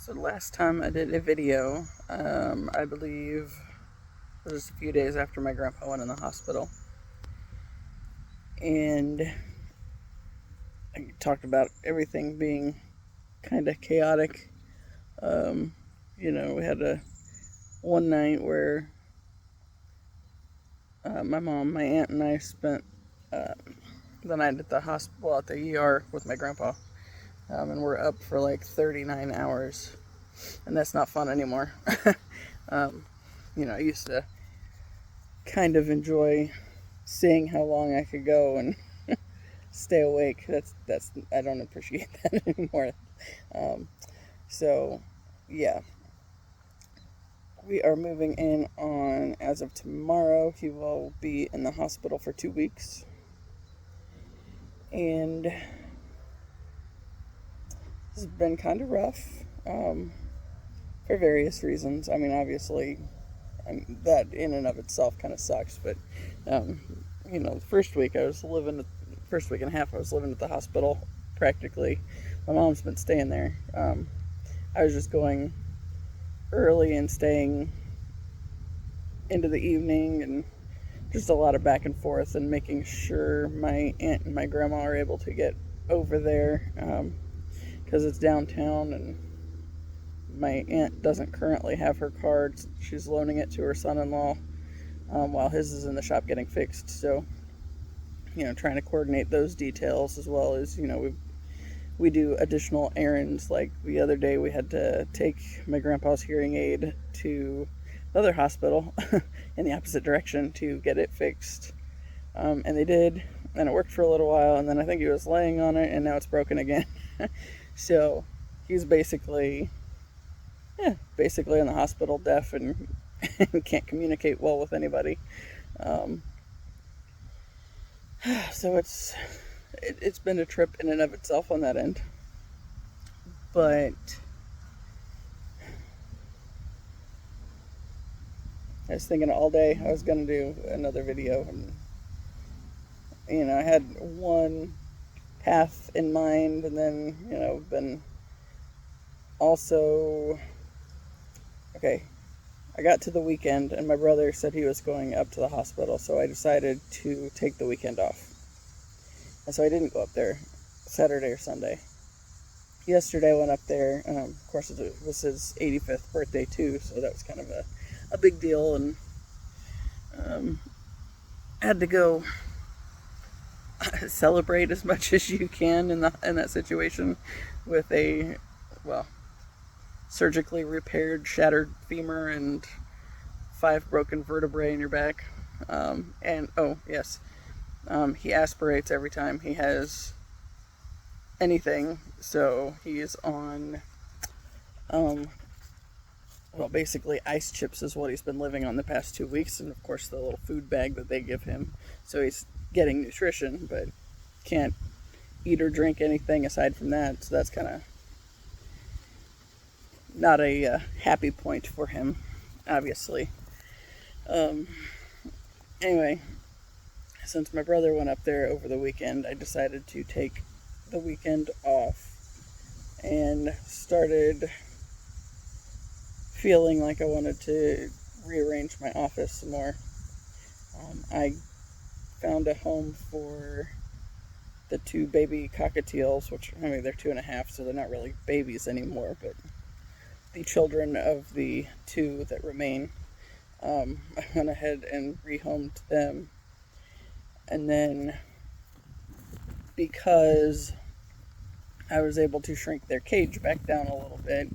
So last time I did a video, I believe it was just a few days after my grandpa went in the hospital. And I talked about everything being kind of chaotic. We had one night where my mom, my aunt, and I spent the night at the hospital, at the ER with my grandpa. And we're up for like 39 hours. And that's not fun anymore. I used to kind of enjoy seeing how long I could go and stay awake. That's I don't appreciate that anymore. So yeah, we are moving in on, as of tomorrow. He will be in the hospital for 2 weeks, and this has been kind of rough for various reasons. I mean, obviously, that in and of itself kind of sucks, but the first week first week and a half I was living at the hospital practically. My mom's been staying there. I was just going early and staying into the evening, and just a lot of back and forth and making sure my aunt and my grandma are able to get over there, because it's downtown, and my aunt doesn't currently have her card. She's loaning it to her son-in-law while his is in the shop getting fixed. So, trying to coordinate those details, as well as, we do additional errands. Like the other day, we had to take my grandpa's hearing aid to the other hospital in the opposite direction to get it fixed. And they did, and it worked for a little while, and then I think he was laying on it, and now it's broken again. So he's basically in the hospital, deaf, and can't communicate well with anybody. So it's been a trip in and of itself on that end. But I was thinking all day I was going to do another video, and I had one path in mind, and then been also okay. I got to the weekend, and my brother said he was going up to the hospital, so I decided to take the weekend off. And so I didn't go up there Saturday or Sunday. Yesterday I went up there. Of course, it was his 85th birthday too, so that was kind of a big deal, and had to go celebrate as much as you can in that situation with a surgically repaired, shattered femur and 5 broken vertebrae in your back. And oh yes, he aspirates every time he has anything, so he is on basically ice chips is what he's been living on the past 2 weeks, and of course the little food bag that they give him. So he's getting nutrition, but can't eat or drink anything aside from that. So that's kind of not a happy point for him, obviously. Anyway, since my brother went up there over the weekend, I decided to take the weekend off and started feeling like I wanted to rearrange my office some more. I found a home for the 2 baby cockatiels, which, I mean, they're 2.5, so they're not really babies anymore, but the children of the 2 that remain. I went ahead and rehomed them, and then because I was able to shrink their cage back down a little bit,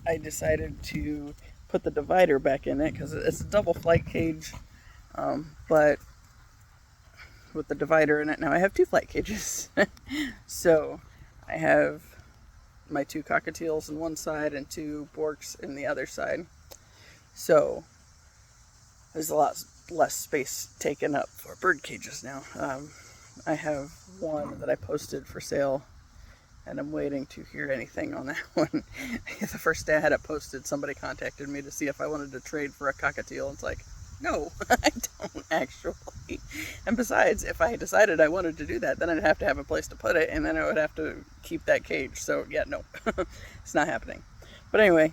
I decided to put the divider back in it, because it's a double flight cage, but with the divider in it. Now I have 2 flight cages. So I have my 2 cockatiels on one side and 2 Borks in the other side. So there's a lot less space taken up for bird cages now. I have one that I posted for sale, and I'm waiting to hear anything on that one. The first day I had it posted, somebody contacted me to see if I wanted to trade for a cockatiel. It's like, No, I don't actually. And besides, if I decided I wanted to do that, then I'd have to have a place to put it, and then I would have to keep that cage. So yeah, no, it's not happening. But anyway,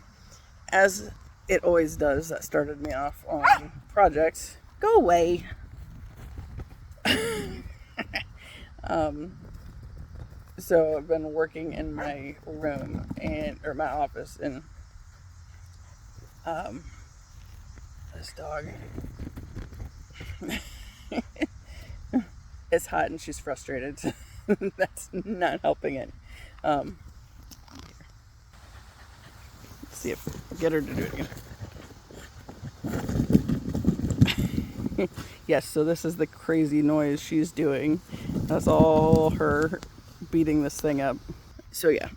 as it always does, that started me off on projects. Go away. So I've been working in my room or my office, and this dog. It's hot and she's frustrated. That's not helping it. Let's see if I'll get her to do it again. Yes, so this is the crazy noise she's doing. That's all her beating this thing up. So yeah.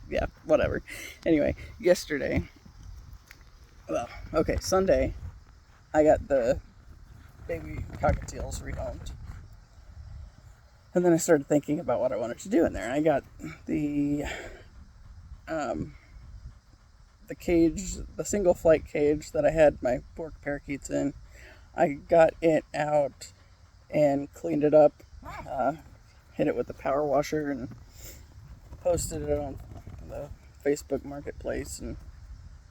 Yeah, whatever. Anyway, yesterday, Sunday, I got the baby cockatiels rehomed. And then I started thinking about what I wanted to do in there. And I got the cage, the single flight cage that I had my Bork parakeets in. I got it out and cleaned it up, hit it with the power washer, and posted it on the Facebook Marketplace and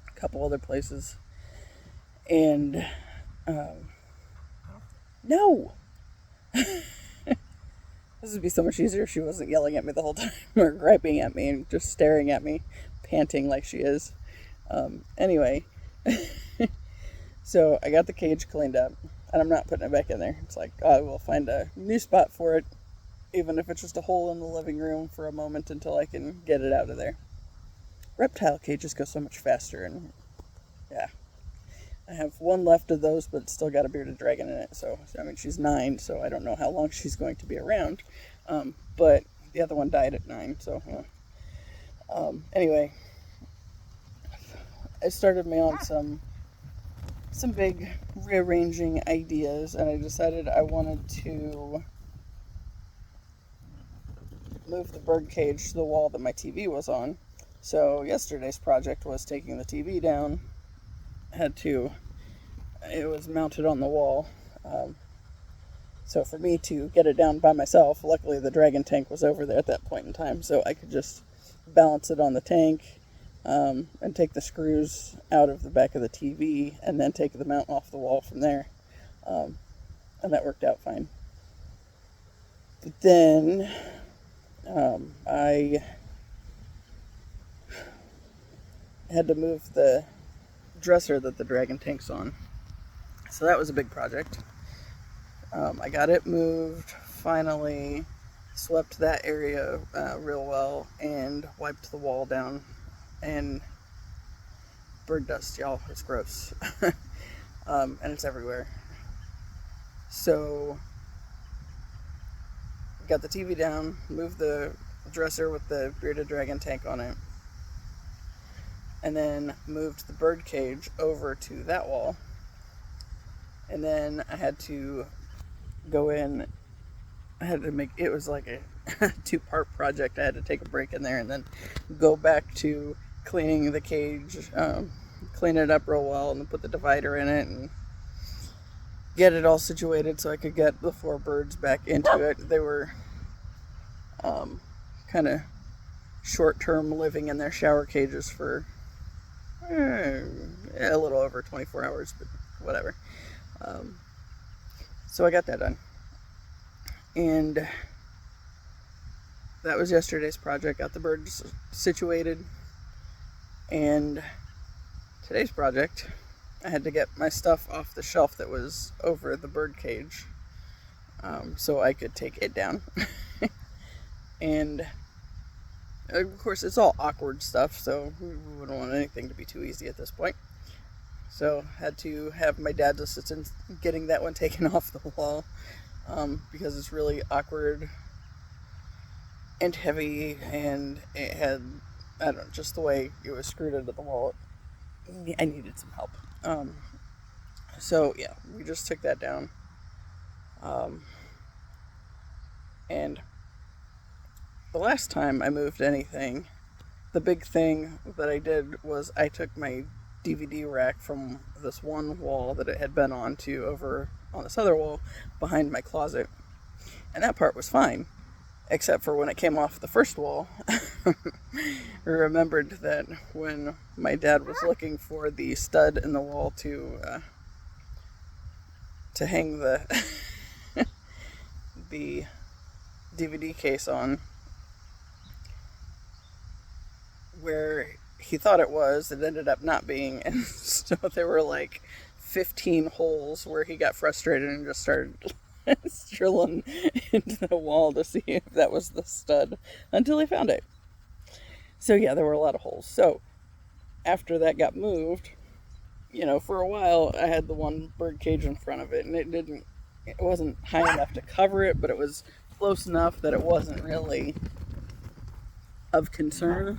a couple other places. And no! This would be so much easier if she wasn't yelling at me the whole time or griping at me and just staring at me, panting like she is. Anyway, so I got the cage cleaned up, and I'm not putting it back in there. It's like, I will find a new spot for it, even if it's just a hole in the living room for a moment until I can get it out of there. Reptile cages go so much faster, and yeah. I have one left of those, but it's still got a bearded dragon in it. So, I mean, she's 9, so I don't know how long she's going to be around. But the other one died at 9, so anyway, it started me on some big rearranging ideas, and I decided I wanted to move the bird cage to the wall that my TV was on. So yesterday's project was taking the TV down. It was mounted on the wall. So for me to get it down by myself, luckily the dragon tank was over there at that point in time, so I could just balance it on the tank, and take the screws out of the back of the TV, and then take the mount off the wall from there. And that worked out fine. But then I had to move the dresser that the dragon tank's on. So that was a big project. I got it moved, finally swept that area real well, and wiped the wall down. And bird dust, y'all, it's gross. And it's everywhere. So got the TV down, moved the dresser with the bearded dragon tank on it, and then moved the bird cage over to that wall. And then I had to go in, it was like a 2-part project. I had to take a break in there and then go back to cleaning the cage, clean it up real well, and then put the divider in it and get it all situated so I could get the 4 birds back into it. They were kind of short-term living in their shower cages for a little over 24 hours, but whatever. So I got that done. And that was yesterday's project. Got the birds situated. And today's project, I had to get my stuff off the shelf that was over the bird cage, so I could take it down. And of course, it's all awkward stuff, so we wouldn't want anything to be too easy at this point. So had to have my dad's assistance getting that one taken off the wall, because it's really awkward and heavy, and it had, I don't know, just the way it was screwed into the wall, I needed some help. So yeah, we just took that down. And the last time I moved anything, the big thing that I did was I took my DVD rack from this one wall that it had been on to over on this other wall behind my closet. And that part was fine, except for when it came off the first wall. I remembered that when my dad was looking for the stud in the wall to hang the the DVD case on, where he thought it was, it ended up not being, and so there were like 15 holes where he got frustrated and just started drilling into the wall to see if that was the stud until he found it. So yeah, there were a lot of holes. So after that got moved, for a while I had the one bird cage in front of it, and it wasn't high enough to cover it, but it was close enough that it wasn't really of concern.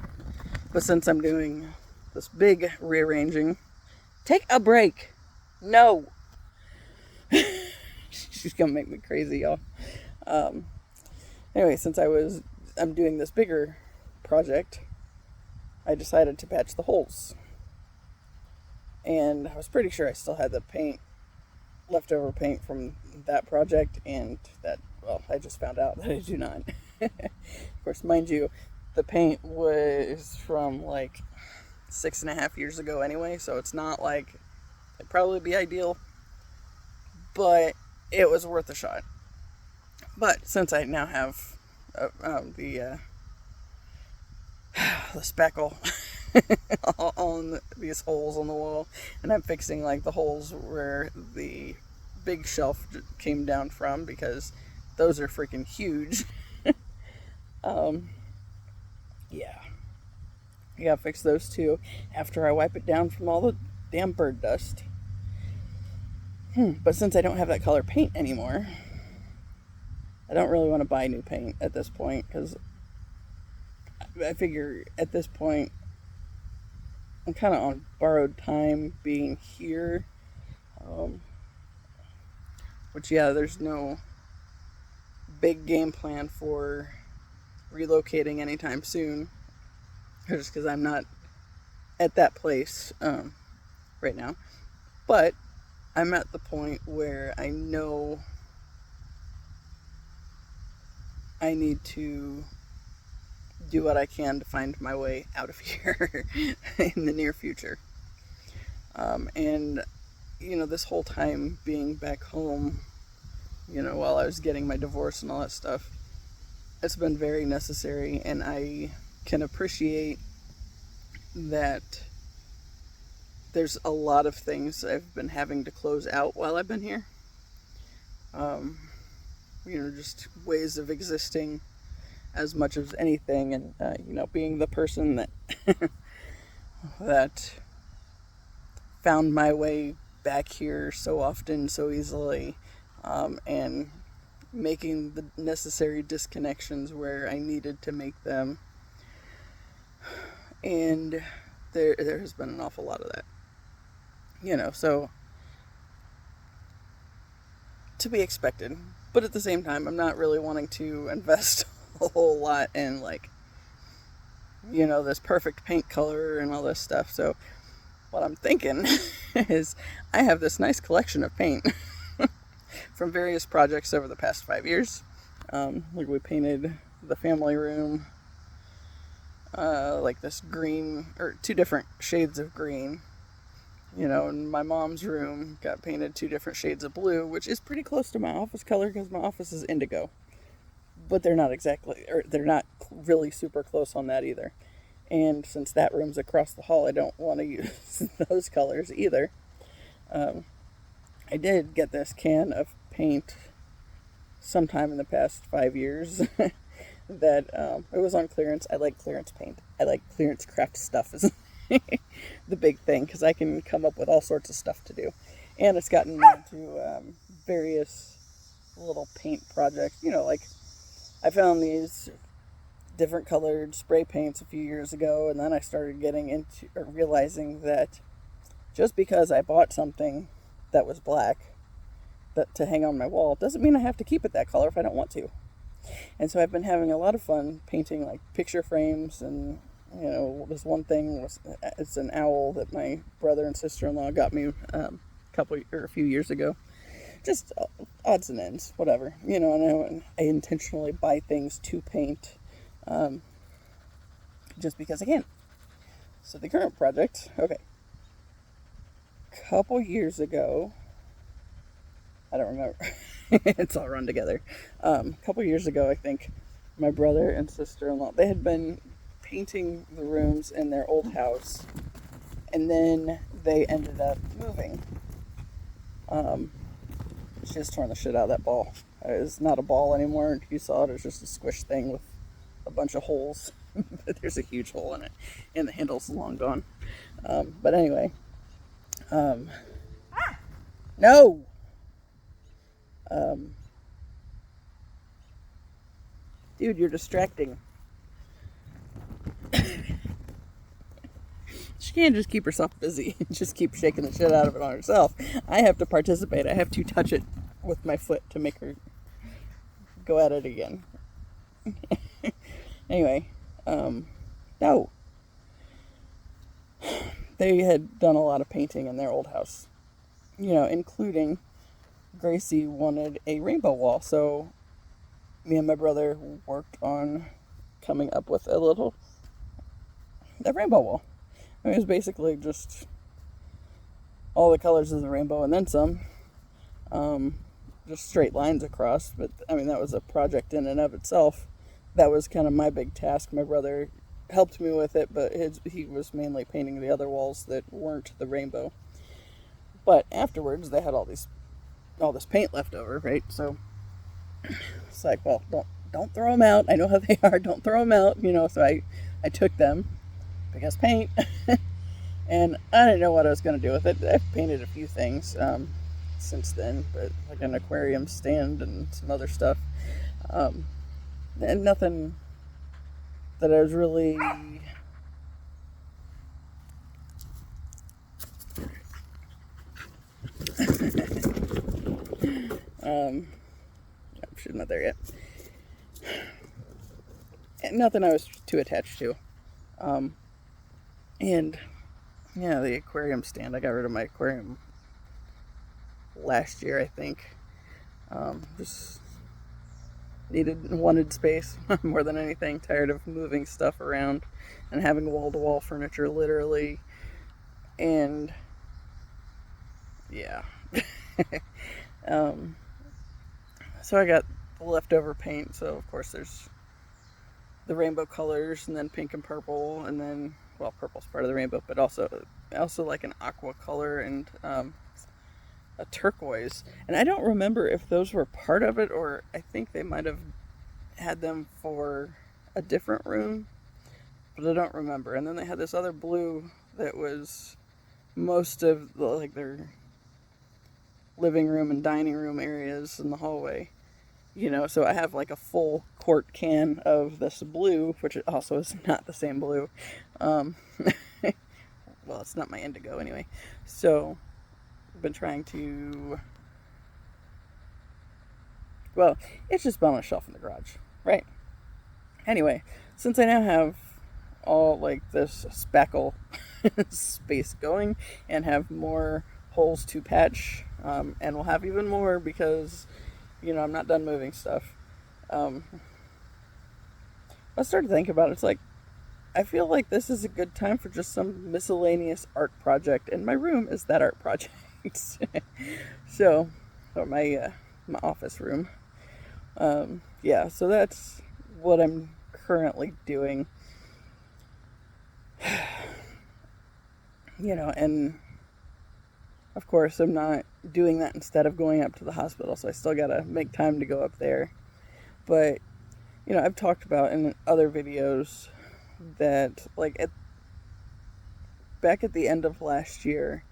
But since I'm doing this big rearranging, take a break. No. She's gonna make me crazy, y'all. Anyway, since I'm doing this bigger project, I decided to patch the holes. And I was pretty sure I still had the leftover paint from that project, and I just found out that I do not. Of course, mind you, the paint was from like 6.5 years ago anyway, so it's not like it'd probably be ideal, but it was worth a shot. But since I now have the spackle on these holes on the wall, and I'm fixing like the holes where the big shelf came down from, because those are freaking huge. Yeah, I gotta fix those too after I wipe it down from all the damn bird dust. But since I don't have that color paint anymore, I don't really want to buy new paint at this point, because I figure at this point I'm kind of on borrowed time being here. Which, yeah, there's no big game plan for relocating anytime soon, just because I'm not at that place right now. But I'm at the point where I know I need to do what I can to find my way out of here in the near future. And this whole time being back home, while I was getting my divorce and all that stuff, it's been very necessary, and I can appreciate that there's a lot of things I've been having to close out while I've been here. Just ways of existing as much as anything, and being the person that that found my way back here so often, so easily, and making the necessary disconnections where I needed to make them. And there has been an awful lot of that. So to be expected. But at the same time, I'm not really wanting to invest a whole lot in, this perfect paint color and all this stuff. So what I'm thinking is I have this nice collection of paint from various projects over the past 5 years. We painted the family room this green, or 2 different shades of green. And my mom's room got painted 2 different shades of blue, which is pretty close to my office color, because my office is indigo. But they're not really super close on that either. And since that room's across the hall, I don't want to use those colors either. I did get this can of paint sometime in the past 5 years that it was on clearance. I like clearance paint. I like clearance craft stuff is the big thing, because I can come up with all sorts of stuff to do. And it's gotten me into various little paint projects. I found these different colored spray paints a few years ago, and then I started getting into, or realizing that just because I bought something that was black to hang on my wall doesn't mean I have to keep it that color if I don't want to. And so I've been having a lot of fun painting picture frames and this one thing was, it's an owl that my brother and sister-in-law got me a few years ago. Just odds and ends, whatever, and I intentionally buy things to paint, just because I can. So the current project, okay, a couple years ago, I don't remember, it's all run together, a couple years ago, I think, my brother and sister-in-law, they had been painting the rooms in their old house, and then they ended up moving. She just torn the shit out of that ball. It's not a ball anymore. You saw it was just a squish thing with a bunch of holes. There's a huge hole in it, and the handle's long gone. But anyway, no. Dude, you're distracting. She can't just keep herself busy and just keep shaking the shit out of it on herself. I have to participate. I have to touch it with my foot to make her go at it again. Anyway, no. They had done a lot of painting in their old house, including Gracie wanted a rainbow wall. So me and my brother worked on coming up with a rainbow wall. I mean, it was basically just all the colors of the rainbow and then some. Just straight lines across. But, I mean, that was a project in and of itself. That was kind of my big task. My brother helped me with it, but he was mainly painting the other walls that weren't the rainbow. But afterwards, they had all this paint left over, right? So it's like, well, don't throw them out. I know how they are. Don't throw them out. So I took them. Because paint, and I didn't know what I was going to do with it. I've painted a few things since then, but like an aquarium stand and some other stuff, and nothing that I was really I'm not there yet. And nothing I was too attached to. And yeah, the aquarium stand, I got rid of my aquarium last year, I think. Just wanted space more than anything. Tired of moving stuff around and having wall-to-wall furniture, literally. And yeah. So I got the leftover paint. So of course there's the rainbow colors, and then pink and purple, and then, well, purple's part of the rainbow, but also like an aqua color and a turquoise. And I don't remember if those were part of it, or I think they might have had them for a different room, but I don't remember. And then they had this other blue that was most of their living room and dining room areas in the hallway. So I have like a full quart can of this blue, which also is not the same blue. Well, it's not my indigo anyway. So I've been trying to, well, it's just been on a shelf in the garage, right? Anyway, since I now have all like this spackle space going and have more holes to patch, and we'll have even more because I'm not done moving stuff. I started thinking about it. It's like, I feel like this is a good time for just some miscellaneous art project, and my room is that art project. So, or my office room. Yeah, so that's what I'm currently doing. And of course, I'm not doing that instead of going up to the hospital, so I still gotta make time to go up there. But, I've talked about in other videos that, back at the end of last year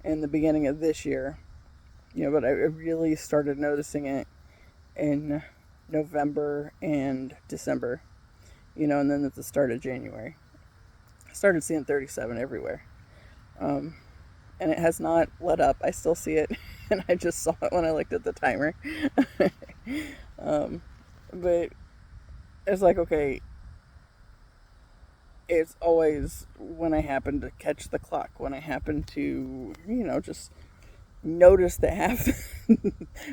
and the beginning of this year, but I really started noticing it in November and December, and then at the start of January. I started seeing 37 everywhere. And it has not let up. I still see it, and I just saw it when I looked at the timer. But it's like, okay, it's always when I happen to catch the clock, when I happen to, just notice that half,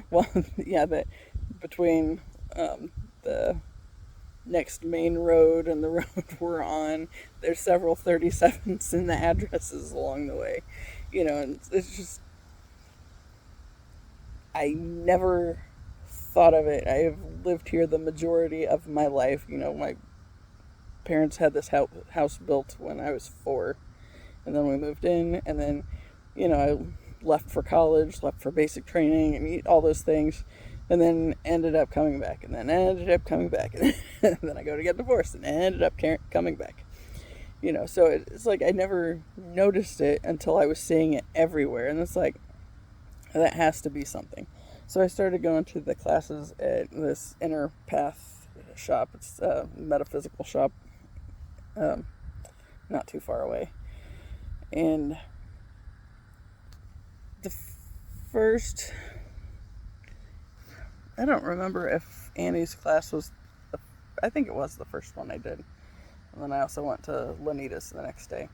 well, yeah, that between the next main road and the road we're on, there's several 37s in the addresses along the way, and it's just, I never thought of it. I have lived here the majority of my life. My parents had this house built when I was 4, and then we moved in, and then, I left for college, left for basic training, and all those things, and then ended up coming back, and then ended up coming back, and then I go to get divorced, and ended up coming back. So it's like I never noticed it until I was seeing it everywhere, and it's like, that has to be something. So I started going to the classes at this Inner Path shop. It's a metaphysical shop, not too far away. And the first, I don't remember if Annie's class was, I think it was the first one I did. And then I also went to Lanita's the next day.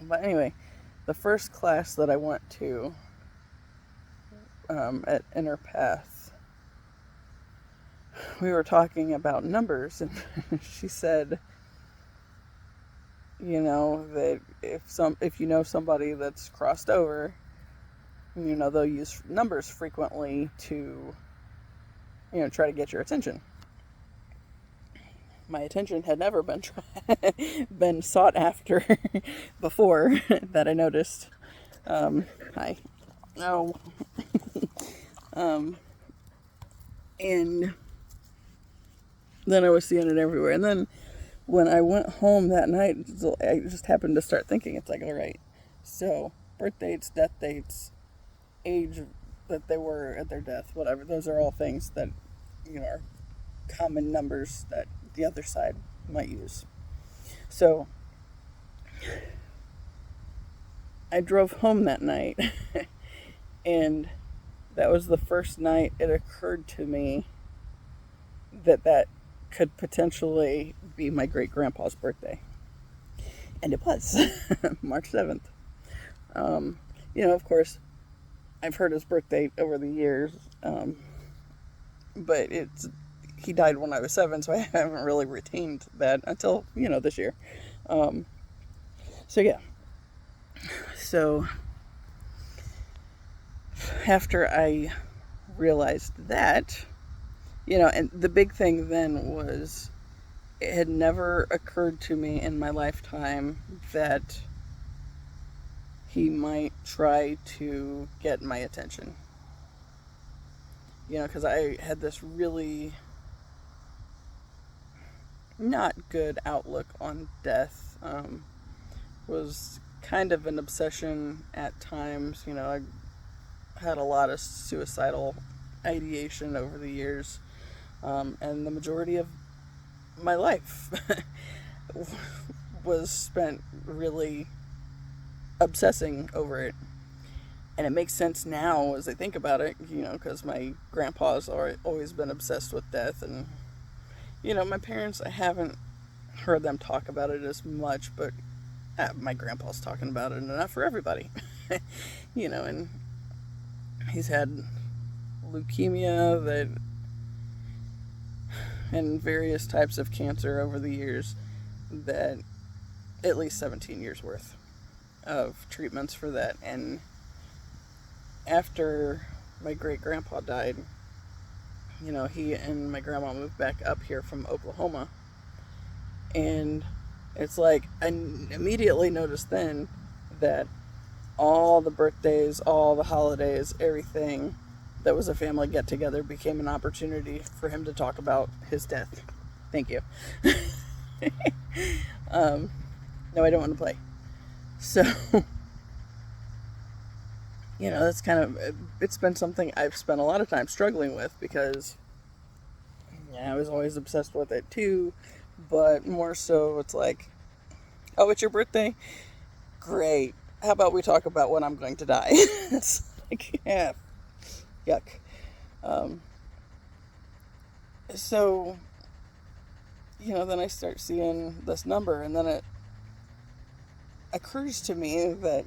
But anyway, the first class that I went to at Inner Path, we were talking about numbers, and she said, that if you know somebody that's crossed over, they'll use numbers frequently to, try to get your attention. My attention had never been sought after before that I noticed. Hi. No. And then I was seeing it everywhere. And then when I went home that night, I just happened to start thinking, it's like, all right, so birth dates, death dates, age that they were at their death, whatever, those are all things that, are common numbers that the other side might use. So I drove home that night, and that was the first night it occurred to me that could potentially be my great-grandpa's birthday. And it was, March 7th. Of course, I've heard his birthday over the years, but he died when I was 7, so I haven't really retained that until, this year. So yeah. So after I realized that, and the big thing then was, it had never occurred to me in my lifetime that he might try to get my attention. Because I had this really not good outlook on death. Was kind of an obsession at times. I had a lot of suicidal ideation over the years, and the majority of my life was spent really obsessing over it. And it makes sense now as I think about it, because my grandpa's always been obsessed with death, and my parents, I haven't heard them talk about it as much, but my grandpa's talking about it enough for everybody. And he's had leukemia and various types of cancer over the years, that at least 17 years worth of treatments for that. And after my great-grandpa died, he and my grandma moved back up here from Oklahoma. And it's like, I immediately noticed then that all the birthdays, all the holidays, everything that was a family get-together became an opportunity for him to talk about his death. Thank you. No, I don't want to play. So, that's kind of, it's been something I've spent a lot of time struggling with, because I was always obsessed with it too, but more so it's like, oh, it's your birthday? Great. How about we talk about when I'm going to die? It's like, yeah, yuck. So, then I start seeing this number, and then it occurs to me that,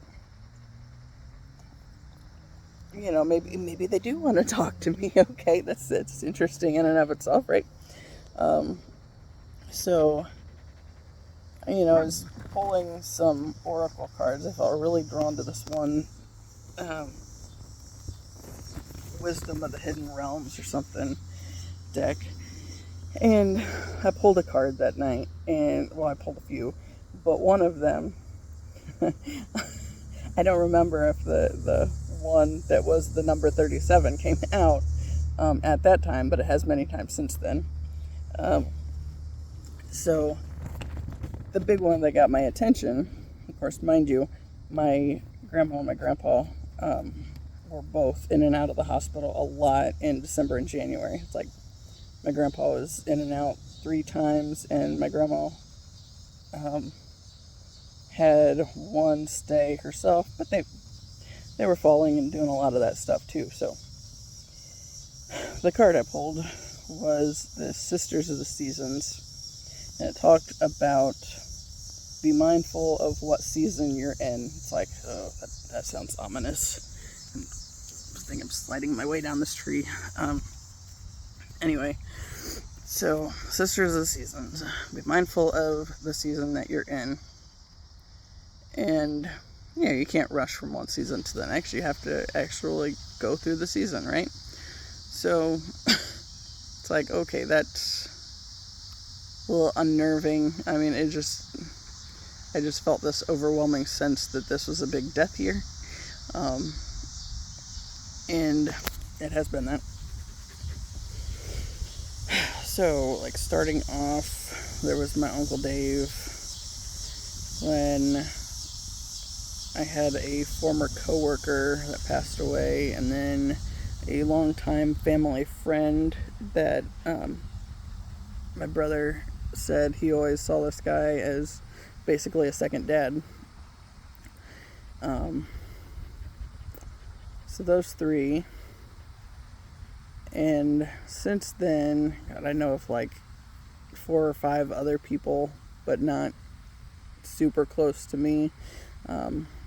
maybe they do want to talk to me. Okay, that's interesting in and of itself, right? So, I was pulling some oracle cards. I felt really drawn to this one, Wisdom of the Hidden Realms or something deck. And I pulled a card that night, and, I pulled a few, but one of them, I don't remember if the one that was the number 37 came out at that time, but it has many times since then. So the big one that got my attention, of course, mind you, my grandma and my grandpa were both in and out of the hospital a lot in December and January. It's like my grandpa was in and out 3 times, and my grandma had one stay herself, but they were falling and doing a lot of that stuff too. So the card I pulled was the Sisters of the Seasons, and it talked about be mindful of what season you're in. It's like, oh, that sounds ominous. I think I'm sliding my way down this tree. Anyway, so Sisters of the Seasons, be mindful of the season that you're in. And, you can't rush from one season to the next. You have to actually go through the season, right? So, it's like, okay, that's a little unnerving. I mean, I just felt this overwhelming sense that this was a big death year. And it has been that. So, like, starting off, there was my Uncle Dave. When I had a former coworker that passed away, and then a longtime family friend that my brother said he always saw this guy as basically a second dad. So those 3. And since then, God, I know of like 4 or 5 other people, but not super close to me.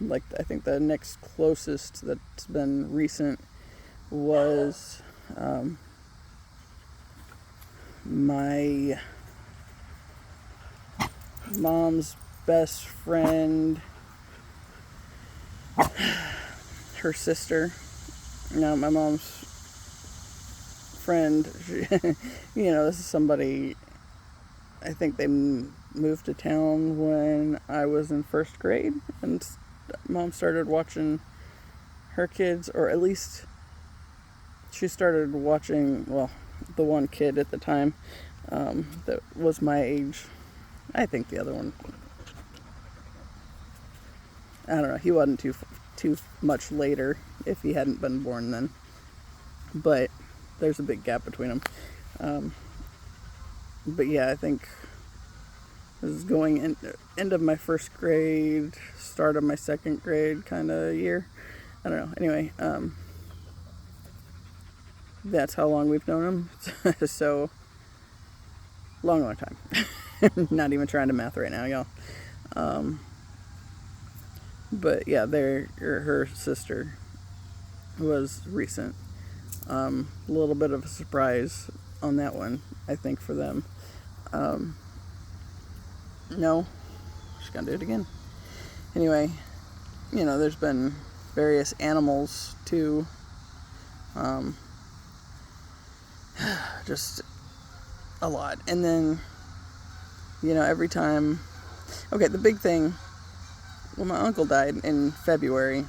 Like, I think the next closest that's been recent was my mom's best friend, her sister. Now, my mom's friend, this is somebody, I think they moved to town when I was in 1st grade, and Mom started watching her kids, or at least she started watching, the one kid at the time that was my age. I think the other one, I don't know, he wasn't too much later if he hadn't been born then, but there's a big gap between them. But yeah, I think this is going end of my 1st grade, start of my 2nd grade kind of year. I don't know. Anyway, that's how long we've known him. So, long time. Not even trying to math right now, y'all. But yeah, her sister was recent. A little bit of a surprise on that one, I think, for them. No, just gonna do it again. Anyway, there's been various animals too. Just a lot. And then, every time, okay, the big thing, when my uncle died in February,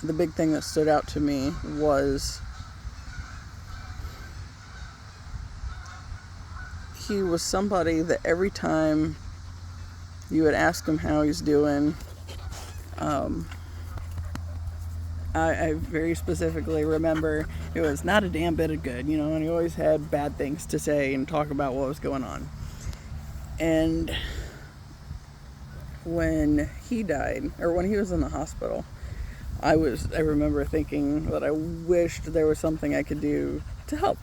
the big thing that stood out to me was he was somebody that every time you would ask him how he's doing, I very specifically remember it was not a damn bit of good, and he always had bad things to say and talk about what was going on. And when he died, or when he was in the hospital, I remember thinking that I wished there was something I could do to help,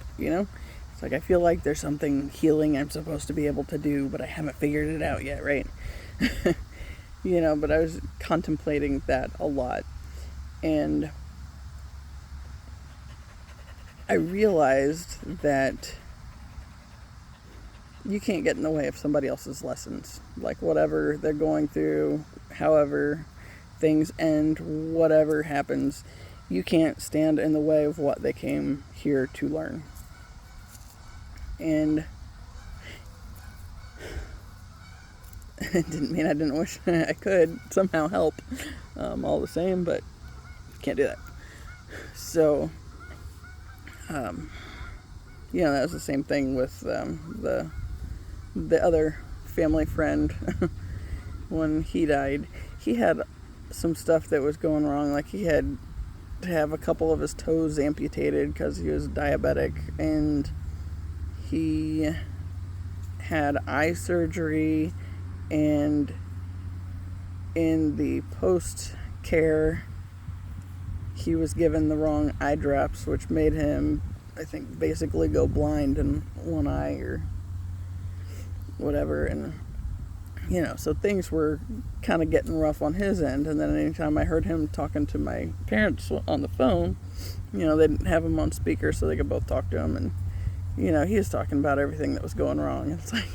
It's like, I feel like there's something healing I'm supposed to be able to do, but I haven't figured it out yet, right? But I was contemplating that a lot. And I realized that you can't get in the way of somebody else's lessons. Like, whatever they're going through, however things end, whatever happens, you can't stand in the way of what they came here to learn. And it didn't mean I didn't wish I could somehow help all the same, but can't do that. So, that was the same thing with the other family friend. When he died, he had some stuff that was going wrong. Like, he had to have a couple of his toes amputated because he was diabetic, and he had eye surgery, and in the post-care, he was given the wrong eye drops, which made him, I think, basically go blind in one eye or whatever. And so things were kind of getting rough on his end. And then anytime I heard him talking to my parents on the phone, they didn't have him on speaker so they could both talk to him. And he was talking about everything that was going wrong. It's like,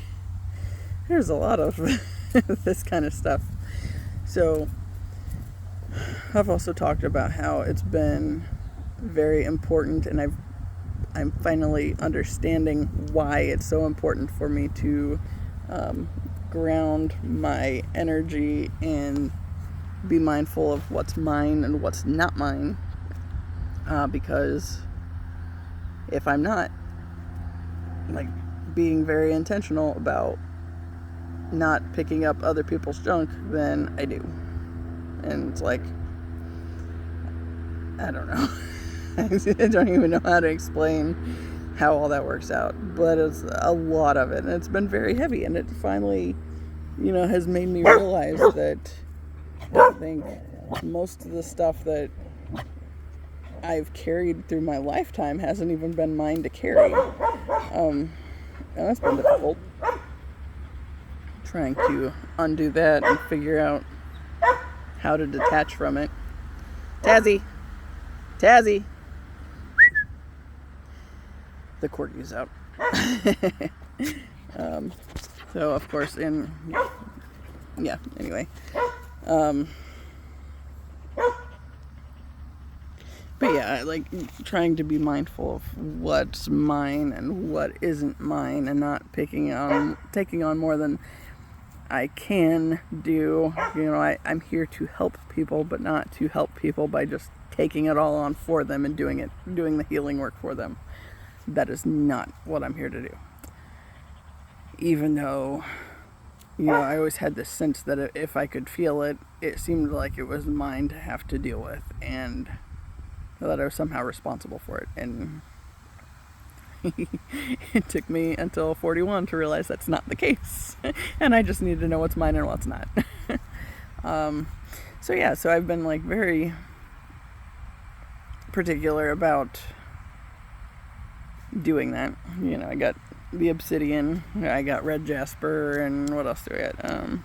there's a lot of this kind of stuff. So I've also talked about how it's been very important, and I'm finally understanding why it's so important for me to ground my energy and be mindful of what's mine and what's not mine. Because if I'm not, like, being very intentional about not picking up other people's junk, then I do. And it's like, I don't know. I don't even know how to explain how all that works out, but it's a lot of it, and it's been very heavy, and it finally, has made me realize that I think most of the stuff that I've carried through my lifetime hasn't even been mine to carry. And that's been difficult. Trying to undo that and figure out how to detach from it. Tazzy! The corgi's out. So, of course, anyway. But yeah, like, trying to be mindful of what's mine and what isn't mine, and not taking on more than I can do. I'm here to help people, but not to help people by just taking it all on for them and doing the healing work for them. That is not what I'm here to do. Even though, I always had this sense that if I could feel it, it seemed like it was mine to have to deal with, and that I was somehow responsible for it. And it took me until 41 to realize that's not the case. And I just need to know what's mine and what's not. So I've been, like, very particular about doing that. I got the obsidian, I got red jasper, and what else do I got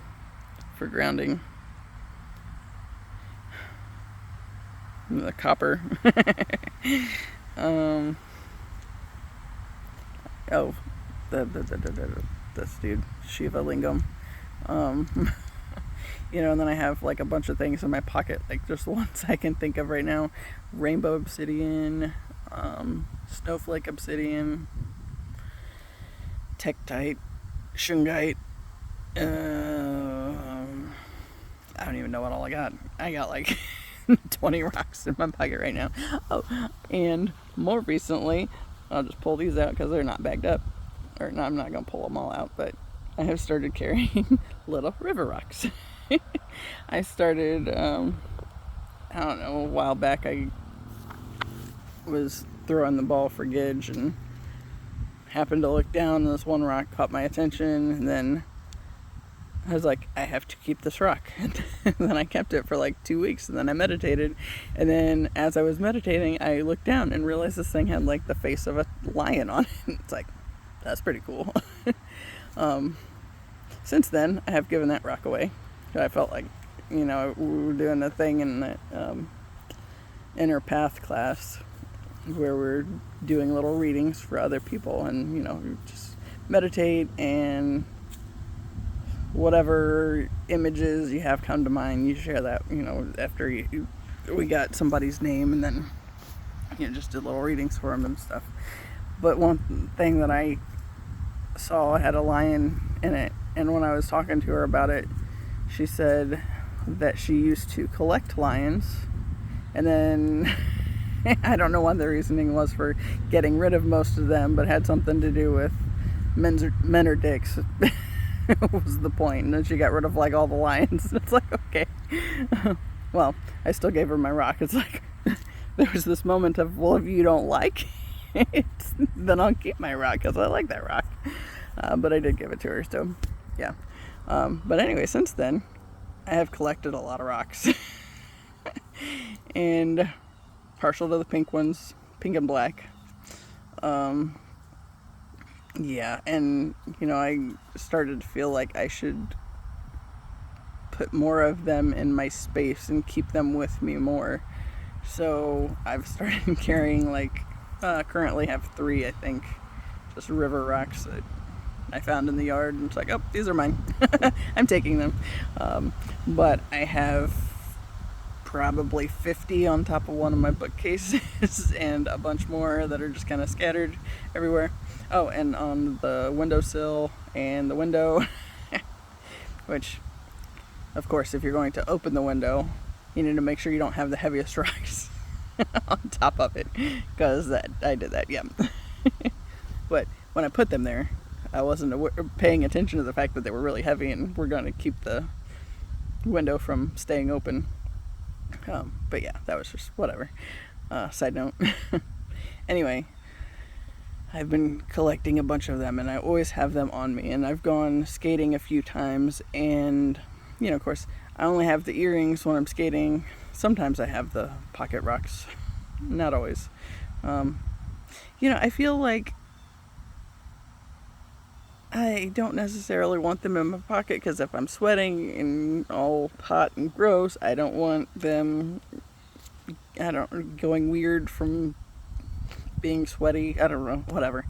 for grounding? The copper. This dude, Shiva Lingam. And then I have, like, a bunch of things in my pocket, like, just the ones I can think of right now. Rainbow obsidian, snowflake obsidian, tektite, shungite. I don't even know what all I got. I got, like, 20 rocks in my pocket right now. Oh, and more recently, I'll just pull these out because they're not bagged up. Or no, I'm not going to pull them all out, but I have started carrying little river rocks. I started, I don't know, a while back I was throwing the ball for Gidge and happened to look down, and this one rock caught my attention, and then I was like, I have to keep this rock. And then I kept it for like 2 weeks, and then I meditated, and then as I was meditating, I looked down and realized this thing had, like, the face of a lion on it. It's like, that's pretty cool. Since then, I have given that rock away. I felt like, we were doing a thing in the inner path class where we're doing little readings for other people, and you just meditate, and whatever images you have come to mind, you share that, after we got somebody's name, and then just did little readings for them and stuff. But one thing that I saw had a lion in it, and when I was talking to her about it, she said that she used to collect lions, and then I don't know what the reasoning was for getting rid of most of them, but had something to do with men are dicks. Was the point. And then she got rid of like all the lions. It's like, okay. Well, I still gave her my rock. It's like there was this moment of, well, if you don't like it, then I'll keep my rock because I like that rock. But I did give it to her, so yeah. But anyway, since then, I have collected a lot of rocks. And partial to the pink ones, pink and black. Yeah, and I started to feel like I should put more of them in my space and keep them with me more. So I've started carrying currently have 3, I think, just river rocks that I found in the yard, and it's like, oh, these are mine. I'm taking them. But I have probably 50 on top of one of my bookcases and a bunch more that are just kind of scattered everywhere. Oh, and on the windowsill and the window, which, of course, if you're going to open the window, you need to make sure you don't have the heaviest rocks on top of it, because I did that, yeah. But when I put them there, I wasn't paying attention to the fact that they were really heavy and were going to keep the window from staying open. But yeah, that was just whatever. Side note. Anyway, I've been collecting a bunch of them, and I always have them on me. And I've gone skating a few times, and of course, I only have the earrings when I'm skating. Sometimes I have the pocket rocks. Not always. I feel like I don't necessarily want them in my pocket, because if I'm sweating and all hot and gross, I don't want them, going weird from being sweaty. I don't know, whatever.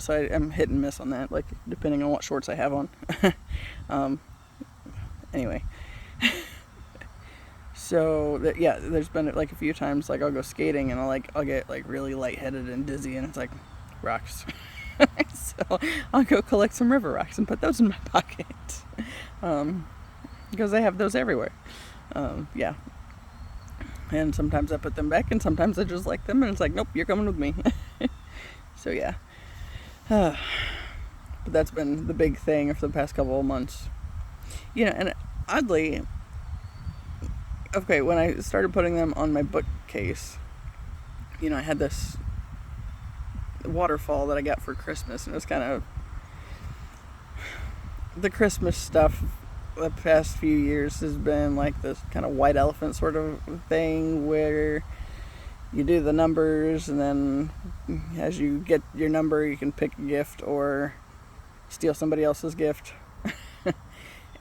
So I'm hit and miss on that, like, depending on what shorts I have on. Anyway. So, there's been, like, a few times, like, I'll go skating, and I'll get, like, really lightheaded and dizzy, and it's like, rocks. So I'll go collect some river rocks and put those in my pocket, because I have those everywhere. Yeah. And sometimes I put them back, and sometimes I just like them, and it's like, nope, you're coming with me. So yeah. But that's been the big thing for the past couple of months. And oddly, okay, when I started putting them on my bookcase, I had this waterfall that I got for Christmas, and it was kind of the Christmas stuff the past few years has been like this kind of white elephant sort of thing, where you do the numbers, and then as you get your number, you can pick a gift or steal somebody else's gift.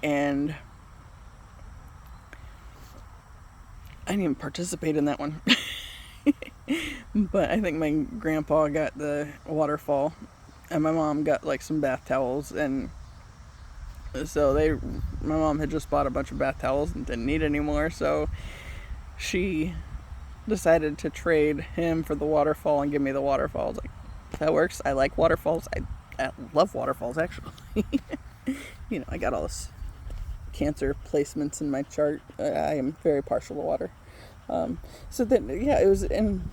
And I didn't even participate in that one. But I think my grandpa got the waterfall, and my mom got like some bath towels, and so my mom had just bought a bunch of bath towels and didn't need any more, so she decided to trade him for the waterfall and give me the waterfall. I was like, that works. I like waterfalls. I love waterfalls, actually. I got all this Cancer placements in my chart. I am very partial to water. So then, it was in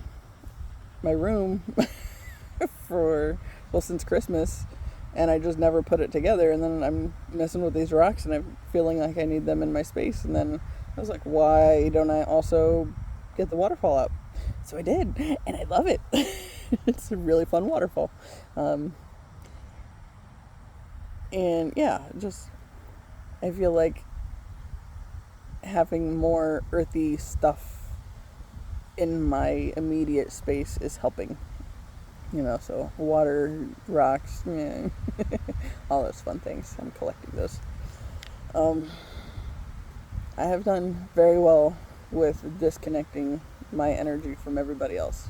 my room since Christmas, and I just never put it together, and then I'm messing with these rocks, and I'm feeling like I need them in my space, and then I was like, why don't I also get the waterfall out? So I did, and I love it. It's a really fun waterfall. And yeah, I feel like having more earthy stuff in my immediate space is helping. So water, rocks, all those fun things. I'm collecting those. I have done very well with disconnecting my energy from everybody else.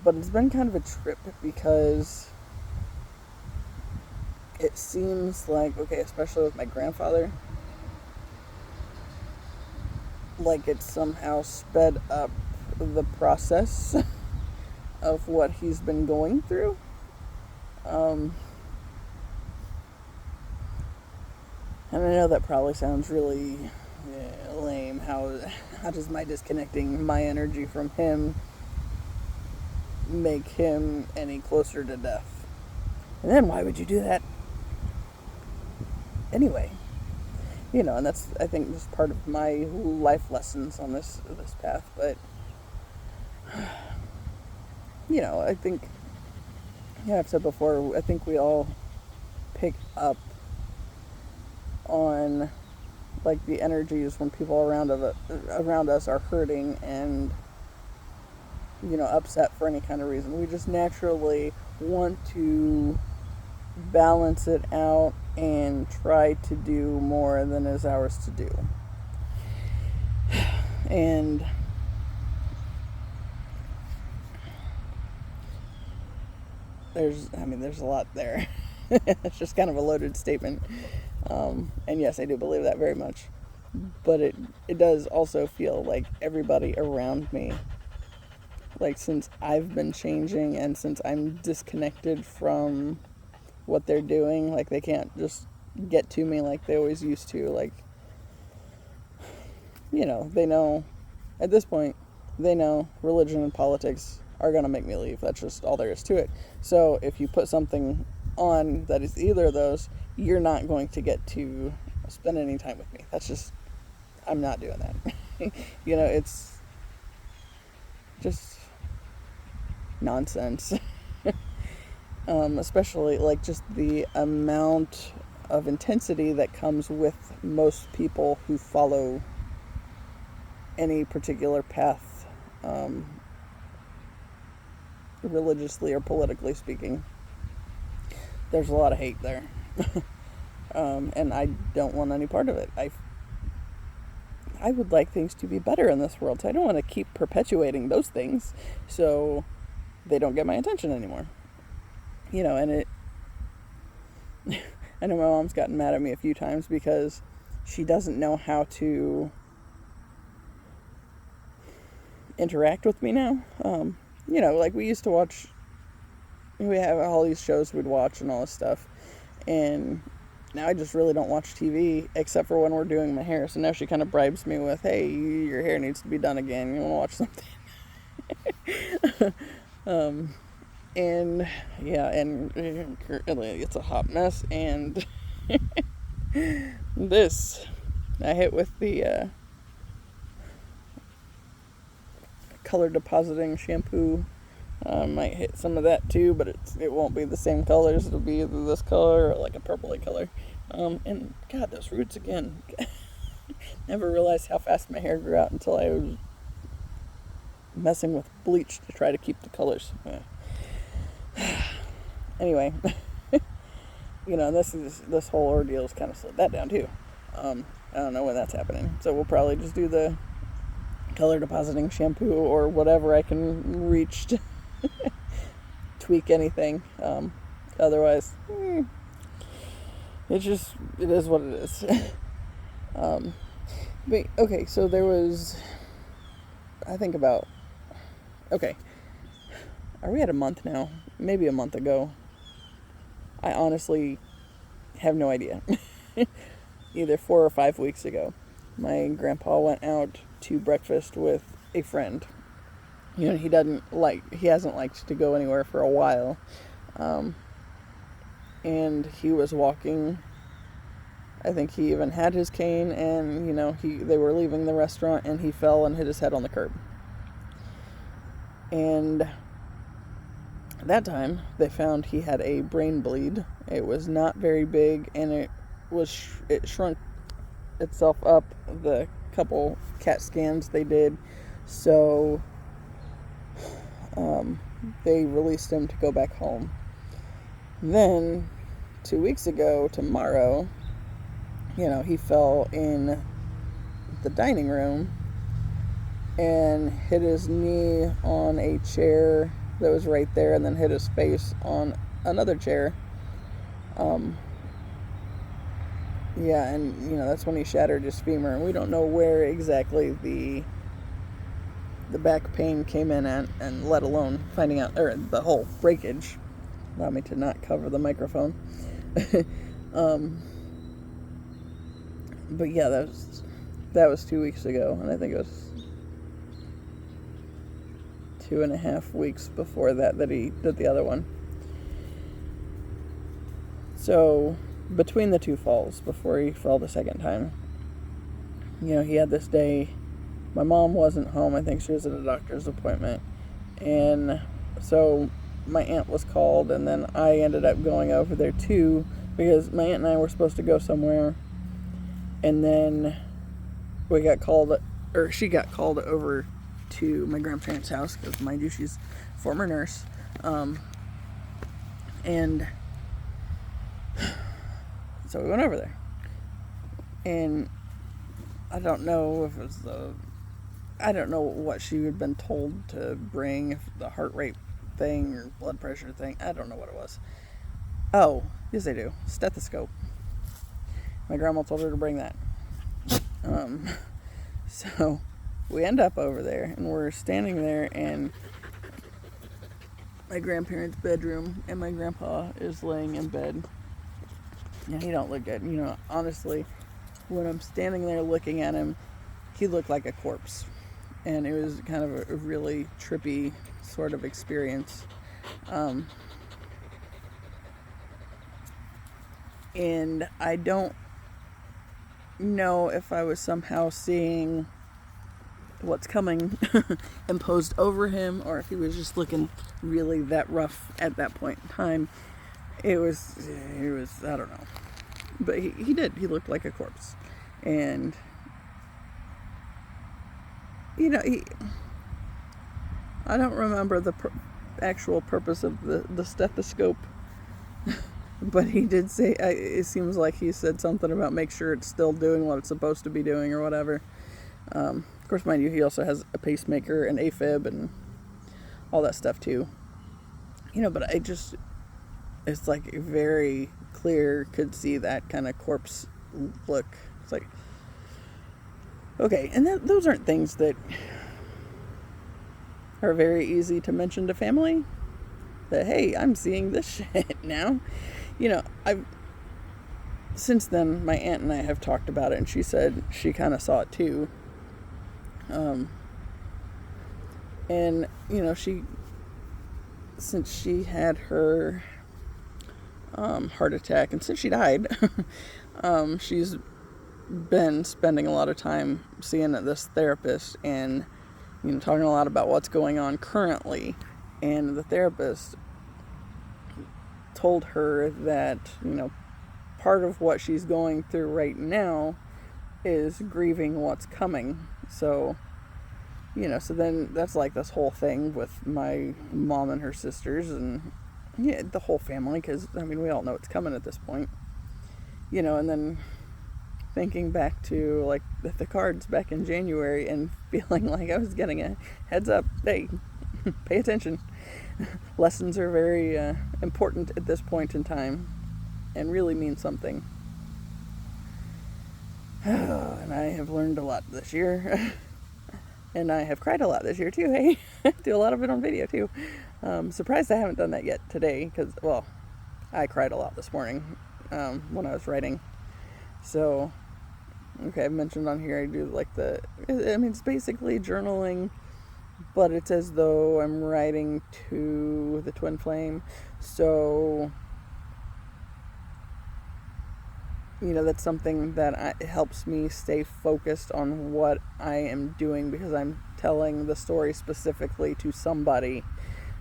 But it's been kind of a trip because it seems like, okay, especially with my grandfather, like it's somehow sped up the process of what he's been going through. And I know that probably sounds really lame. How does my disconnecting my energy from him make him any closer to death? And then why would you do that anyway? And that's, I think, just part of my life lessons on this path. But I think, I've said before, I think we all pick up on like the energies when people around us are hurting and upset for any kind of reason. We just naturally want to balance it out and try to do more than is ours to do. And there's a lot there. It's just kind of a loaded statement. And yes, I do believe that very much. But it does also feel like everybody around me, like since I've been changing and since I'm disconnected from what they're doing, like they can't just get to me like they always used to. Like, they know, at this point, they know religion and politics are going to make me leave. That's just all there is to it. So if you put something on that is either of those, you're not going to get to spend any time with me. That's just, I'm not doing that. It's just nonsense. Especially like just the amount of intensity that comes with most people who follow any particular path, religiously or politically speaking. There's a lot of hate there. And I don't want any part of it. I would like things to be better in this world, so I don't want to keep perpetuating those things so they don't get my attention anymore. And I know my mom's gotten mad at me a few times because she doesn't know how to interact with me now. Like we used to watch, we have all these shows we'd watch and all this stuff, and now I just really don't watch TV except for when we're doing my hair. So now she kind of bribes me with, hey, your hair needs to be done again, you want to watch something? And yeah, and it's a hot mess. And this I hit with the color depositing shampoo. Might hit some of that too, but it won't be the same colors. It'll be either this color or like a purpley color. And God, those roots again. Never realized how fast my hair grew out until I was messing with bleach to try to keep the colors. Anyway, this whole ordeal's kind of slowed that down too. I don't know when that's happening, so we'll probably just do the color depositing shampoo or whatever I can reach to tweak anything. Otherwise, it is what it is. But okay, so there was, I think about, okay, are we at a month now? Maybe a month ago. I honestly have no idea. Either 4 or 5 weeks ago, my grandpa went out to breakfast with a friend. He hasn't liked to go anywhere for a while. And he was walking, I think he even had his cane, and they were leaving the restaurant and he fell and hit his head on the curb. And at that time, they found he had a brain bleed. It was not very big, and it shrunk itself up the couple CAT scans they did. So they released him to go back home. Then 2 weeks ago tomorrow, he fell in the dining room and hit his knee on a chair that was right there, and then hit his face on another chair. Yeah, and that's when he shattered his femur, and we don't know where exactly the back pain came in at, and let alone finding out, or the whole breakage. Allow me to not cover the microphone. But yeah, that was 2 weeks ago, and I think it was 2.5 weeks before that he did the other one. So between the two falls, before he fell the second time, he had this day. My mom wasn't home. I think she was at a doctor's appointment, and so my aunt was called, and then I ended up going over there too, because my aunt and I were supposed to go somewhere, and then she got called over to my grandparents' house, because mind you, she's a former nurse, and so we went over there, and I don't know if it was I don't know what she had been told to bring, if the heart rate thing or blood pressure thing. I don't know what it was. Oh, yes I do. Stethoscope. My grandma told her to bring that. So we end up over there, and we're standing there in my grandparents' bedroom, and my grandpa is laying in bed. Yeah, he don't look good. Honestly, when I'm standing there looking at him, he looked like a corpse. And it was kind of a really trippy sort of experience. And I don't know if I was somehow seeing what's coming imposed over him, or if he was just looking really that rough at that point in time. It was I don't know. But he looked like a corpse. And I don't remember the actual purpose of the stethoscope, but he did say, it seems like he said something about make sure it's still doing what it's supposed to be doing or whatever. Of course, mind you, he also has a pacemaker and AFib and all that stuff too. But it's like very clear, could see that kind of corpse look. It's like, okay, and those aren't things that are very easy to mention to family. That, hey, I'm seeing this shit now. Since then, my aunt and I have talked about it, and she said she kind of saw it too. And, since she had her heart attack, and since she died, she's been spending a lot of time seeing this therapist, and talking a lot about what's going on currently. And the therapist told her that part of what she's going through right now is grieving what's coming. So so then that's like this whole thing with my mom and her sisters, and the whole family, because we all know it's coming at this point. And then thinking back to like the cards back in January, and feeling like I was getting a heads up, hey, pay attention. Lessons are very important at this point in time, and really mean something. And I have learned a lot this year. And I have cried a lot this year too, hey? Do a lot of it on video too. Surprised I haven't done that yet today, because, I cried a lot this morning when I was writing. So, okay, I've mentioned on here I do like it's basically journaling, but it's as though I'm writing to the twin flame. So, that's something that helps me stay focused on what I am doing, because I'm telling the story specifically to somebody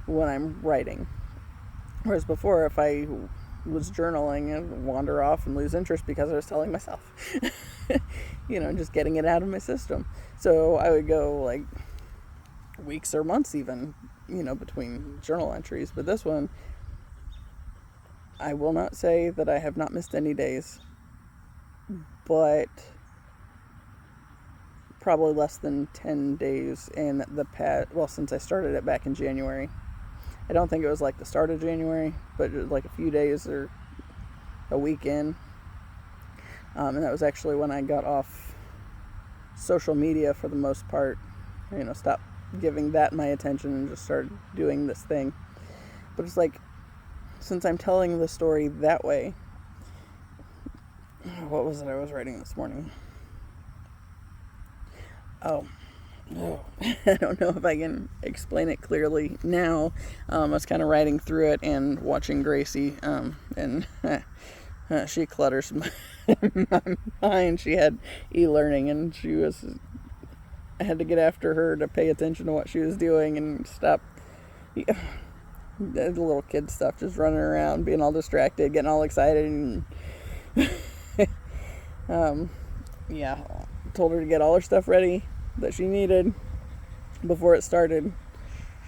when I'm writing. Whereas before, if I was journaling, and wander off and lose interest because I was telling myself, just getting it out of my system. So I would go like weeks or months even between journal entries. But this one, I will not say that I have not missed any days, but probably less than 10 days in the past, well, since I started it back in January. I don't think it was like the start of January, but it was like a few days or a week in. And that was actually when I got off social media for the most part. Stopped giving that my attention and just started doing this thing. But it's like, since I'm telling the story that way, what was it I was writing this morning? Oh, I don't know if I can explain it clearly now. I was kind of writing through it and watching Gracie, and she clutters my mind. She had e-learning, and I had to get after her to pay attention to what she was doing and stop the little kid stuff, just running around, being all distracted, getting all excited, and told her to get all her stuff ready that she needed before it started,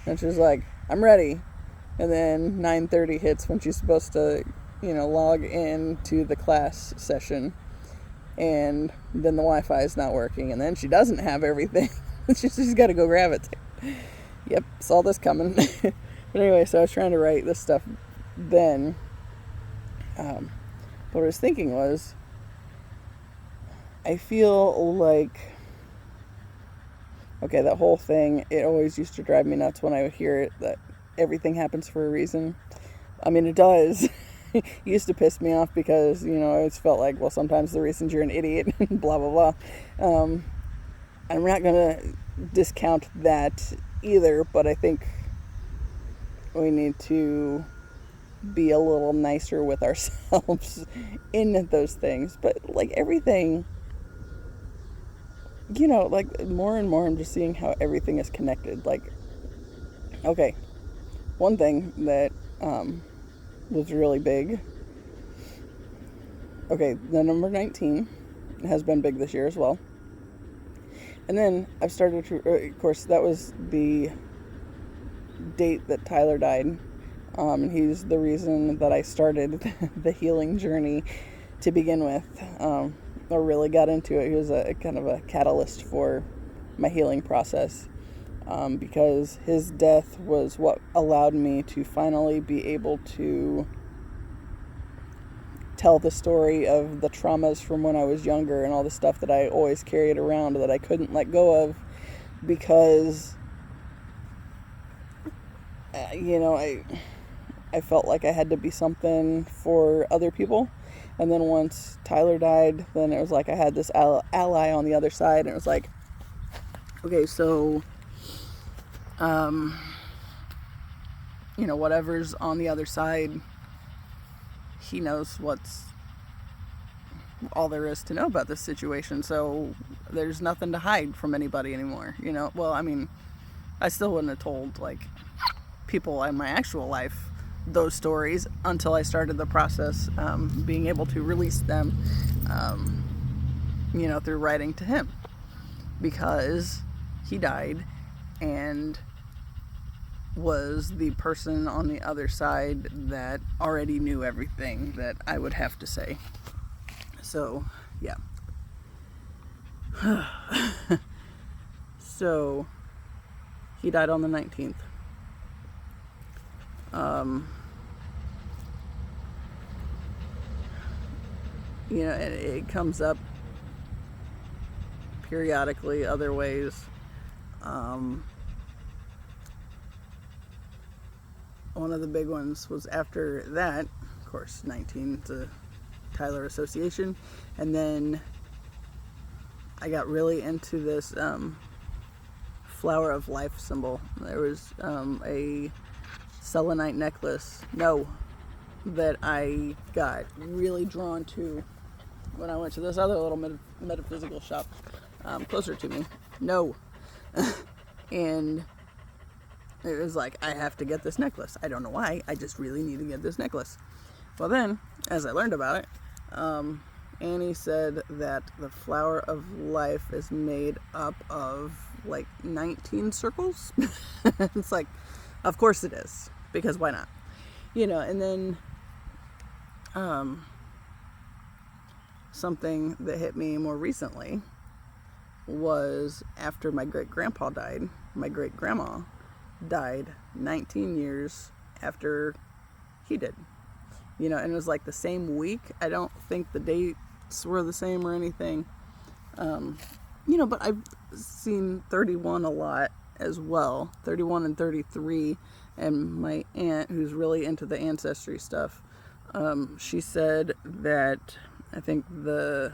and she was like, I'm ready. And then 9:30 hits when she's supposed to log in to the class session, and then the Wi-Fi is not working, and then she doesn't have everything. she's got to go grab it. Yep, saw this coming. But anyway, so I was trying to write this stuff then. What I was thinking was, I feel like, okay, that whole thing, it always used to drive me nuts when I would hear it, that everything happens for a reason. I mean, it does. It used to piss me off because, I always felt like, well, sometimes the reason's you're an idiot, blah, blah, blah. I'm not going to discount that either, but I think we need to be a little nicer with ourselves in those things. But, like, everything, like, more and more I'm just seeing how everything is connected. Like, okay, one thing that was really big. Okay, the number 19 has been big this year as well. And then I've started to, of course, that was the date that Tyler died. And he's the reason that I started the healing journey to begin with. Or really got into it. He was a kind of a catalyst for my healing process. Because his death was what allowed me to finally be able to tell the story of the traumas from when I was younger and all the stuff that I always carried around that I couldn't let go of because, I felt like I had to be something for other people. And then once Tyler died, then it was like I had this ally on the other side, and it was like, okay, so whatever's on the other side, he knows what's all there is to know about this situation. So there's nothing to hide from anybody anymore. Well, I mean, I still wouldn't have told like people in my actual life those stories until I started the process, being able to release them, through writing to him, because he died and was the person on the other side that already knew everything that I would have to say. So, yeah. So, he died on the 19th. It comes up periodically other ways. One of the big ones was after that, of course, 19, the Tyler Association, and then I got really into this flower of life symbol. There was a selenite necklace, that I got really drawn to when I went to this other little metaphysical shop closer to me. And it was like, I have to get this necklace. I don't know why. I just really need to get this necklace. Well then, as I learned about it, Annie said that the flower of life is made up of like 19 circles. It's like, Of course it is, because why not? And then something that hit me more recently was after my great-grandpa died. My great-grandma died 19 years after he did. And it was like the same week. I don't think the dates were the same or anything. But I've seen 31 a lot as well. 31 and 33. And my aunt, who's really into the ancestry stuff, she said that I think the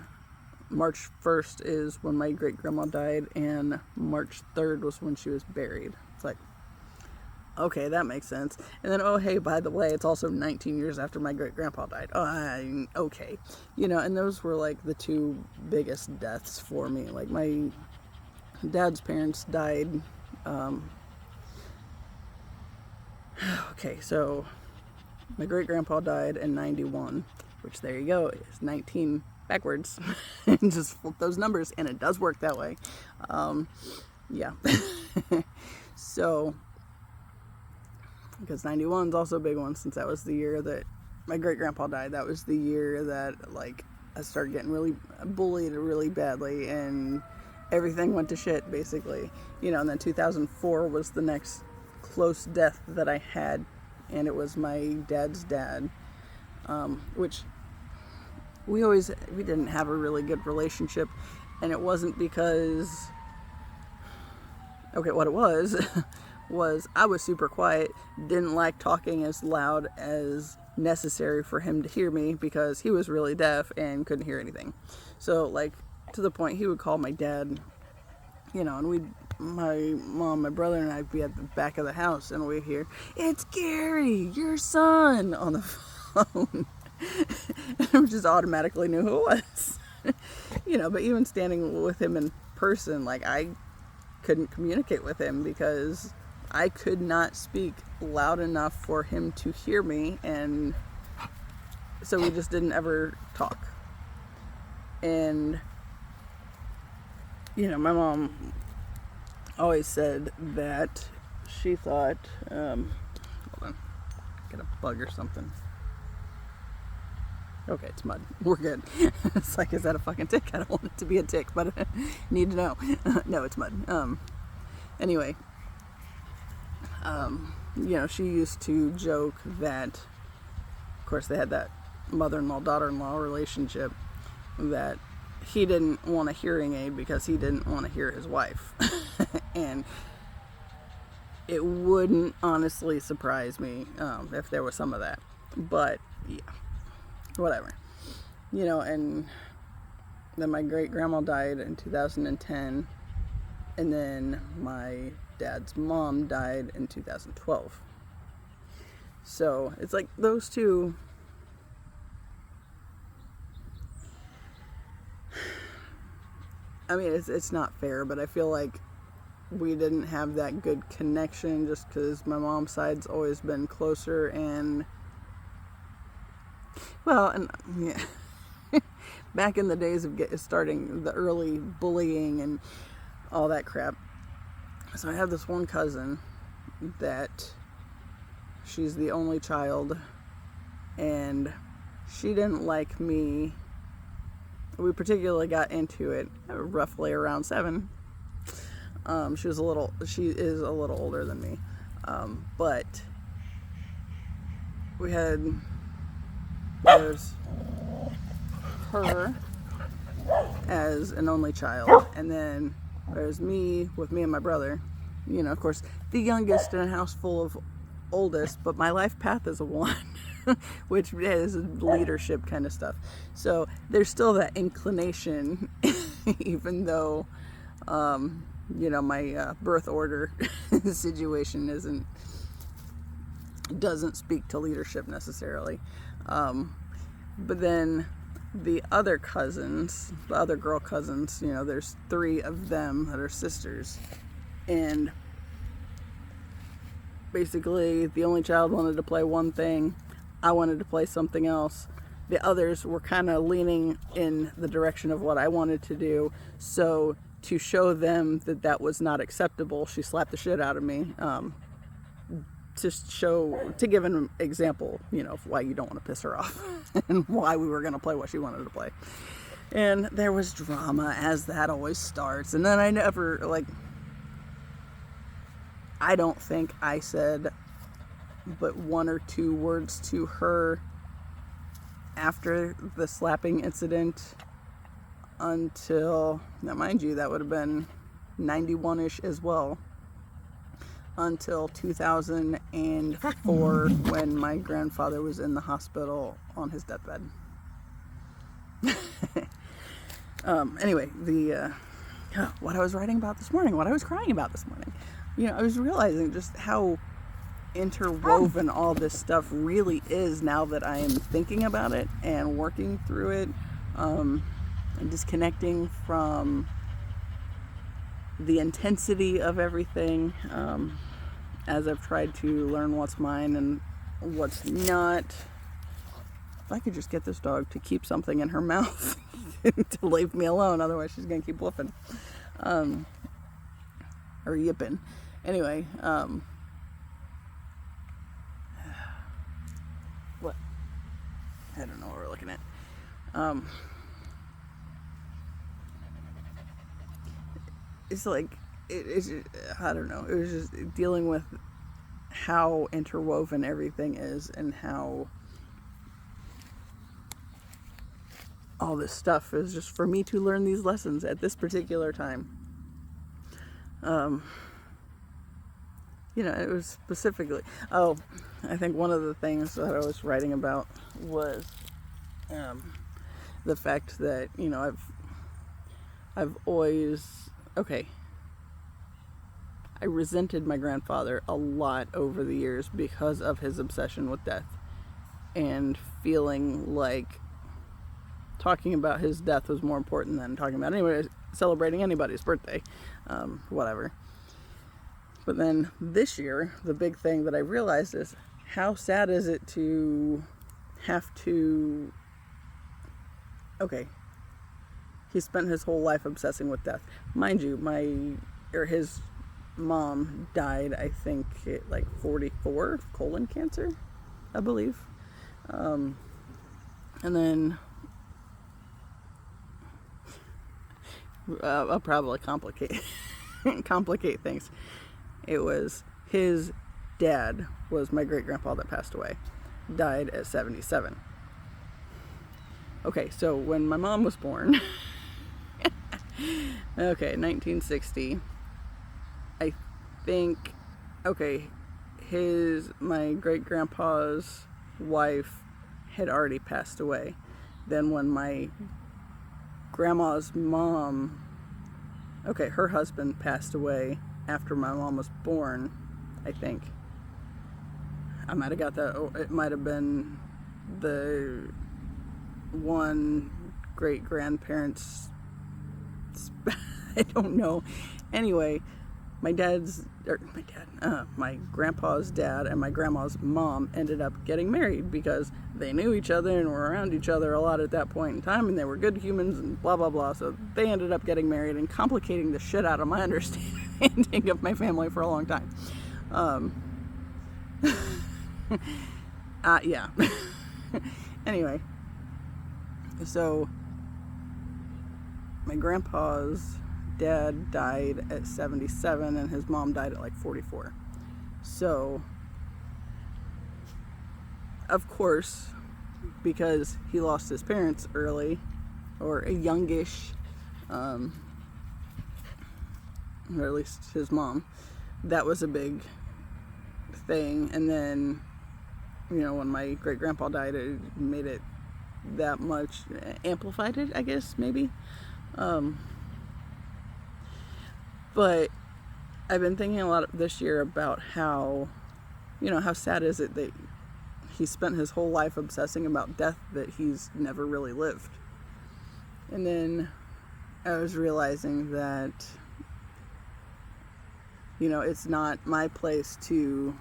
March 1st is when my great-grandma died, and March 3rd was when she was buried. It's like, okay, that makes sense. And then, oh, hey, by the way, it's also 19 years after my great-grandpa died. Okay. And those were like the two biggest deaths for me. Like, my dad's parents died. Okay, so my great-grandpa died in 91, which, there you go, is 19 backwards. And just flip those numbers, and it does work that way. Yeah. So, because 91 is also a big one, since that was the year that my great-grandpa died. That was the year that, like, I started getting really bullied really badly, and everything went to shit, basically. And then 2004 was the next close death that I had, and it was my dad's dad, which we didn't have a really good relationship, and it wasn't because, okay, what it was I was super quiet, didn't like talking as loud as necessary for him to hear me, because he was really deaf and couldn't hear anything. So, like, to the point he would call my dad, and my mom, my brother, and I'd be at the back of the house, and we'd hear, "It's Gary, your son," on the phone. And we just automatically knew who it was. But even standing with him in person, like, I couldn't communicate with him because I could not speak loud enough for him to hear me, and so we just didn't ever talk. And my mom always said that she thought, hold on, get a bug or something. Okay, it's mud. We're good. It's like, is that a fucking tick? I don't want it to be a tick, but I need to know. No, it's mud. Anyway, she used to joke that, of course, they had that mother-in-law, daughter-in-law relationship, that he didn't want a hearing aid because he didn't want to hear his wife. And it wouldn't honestly surprise me if there was some of that. But, yeah, whatever. And then my great-grandma died in 2010, and then my dad's mom died in 2012. So, it's like those two, I mean, it's not fair, but I feel like we didn't have that good connection just because my mom's side's always been closer, and, well, and, yeah, back in the days of starting the early bullying and all that crap. So I have this one cousin that she's the only child, and she didn't like me. We particularly got into it roughly around 7. She is a little older than me. But there's her as an only child, and then there's me with me and my brother. Of course, the youngest in a house full of oldest, but my life path is a 1. Which is leadership kind of stuff. So there's still that inclination, even though, my birth order situation doesn't speak to leadership necessarily. But then the other cousins, the other girl cousins, there's 3 of them that are sisters, and basically the only child wanted to play one thing. I wanted to play something else. The others were kind of leaning in the direction of what I wanted to do. So to show them that that was not acceptable, she slapped the shit out of me. to give an example, of why you don't want to piss her off and why we were going to play what she wanted to play. And there was drama, as that always starts. And then I don't think I said but one or two words to her after the slapping incident until, now mind you, that would have been 91-ish as well, until 2004 when my grandfather was in the hospital on his deathbed. Anyway, what I was writing about this morning, what I was crying about this morning, I was realizing just how interwoven all this stuff really is now that I am thinking about it and working through it, and disconnecting from the intensity of everything, as I've tried to learn what's mine and what's not. If I could just get this dog to keep something in her mouth to leave me alone, otherwise she's gonna keep woofing, or yipping. Anyway, what? I don't know what we're looking at. It's like, I don't know, it was just dealing with how interwoven everything is and how all this stuff is just for me to learn these lessons at this particular time. It was specifically, I think one of the things that I was writing about was the fact that, I've always, I resented my grandfather a lot over the years because of his obsession with death, and feeling like talking about his death was more important than talking about celebrating anybody's birthday, whatever. But then this year, the big thing that I realized is how sad is it to have to, he spent his whole life obsessing with death. Mind you, his mom died, I think, at like 44, colon cancer, I believe. And then I'll probably complicate things. It was his dad was my great-grandpa that passed away, died at 77. Okay, so when my mom was born, 1960, I think, my great-grandpa's wife had already passed away. Then when my grandma's mom, her husband passed away after my mom was born, I think. I might have got that, it might have been the one great-grandparents, I don't know. Anyway, my grandpa's dad and my grandma's mom ended up getting married because they knew each other and were around each other a lot at that point in time, and they were good humans and blah blah blah. So they ended up getting married and complicating the shit out of my understanding of my family for a long time. Yeah. Anyway, so my grandpa's dad died at 77 and his mom died at like 44. So, of course, because he lost his parents early, or a youngish, or at least his mom, that was a big thing. And then, when my great-grandpa died, it made it that much, amplified it, I guess, maybe. But I've been thinking a lot this year about how, how sad is it that he spent his whole life obsessing about death that he's never really lived. And then I was realizing that, it's not my place to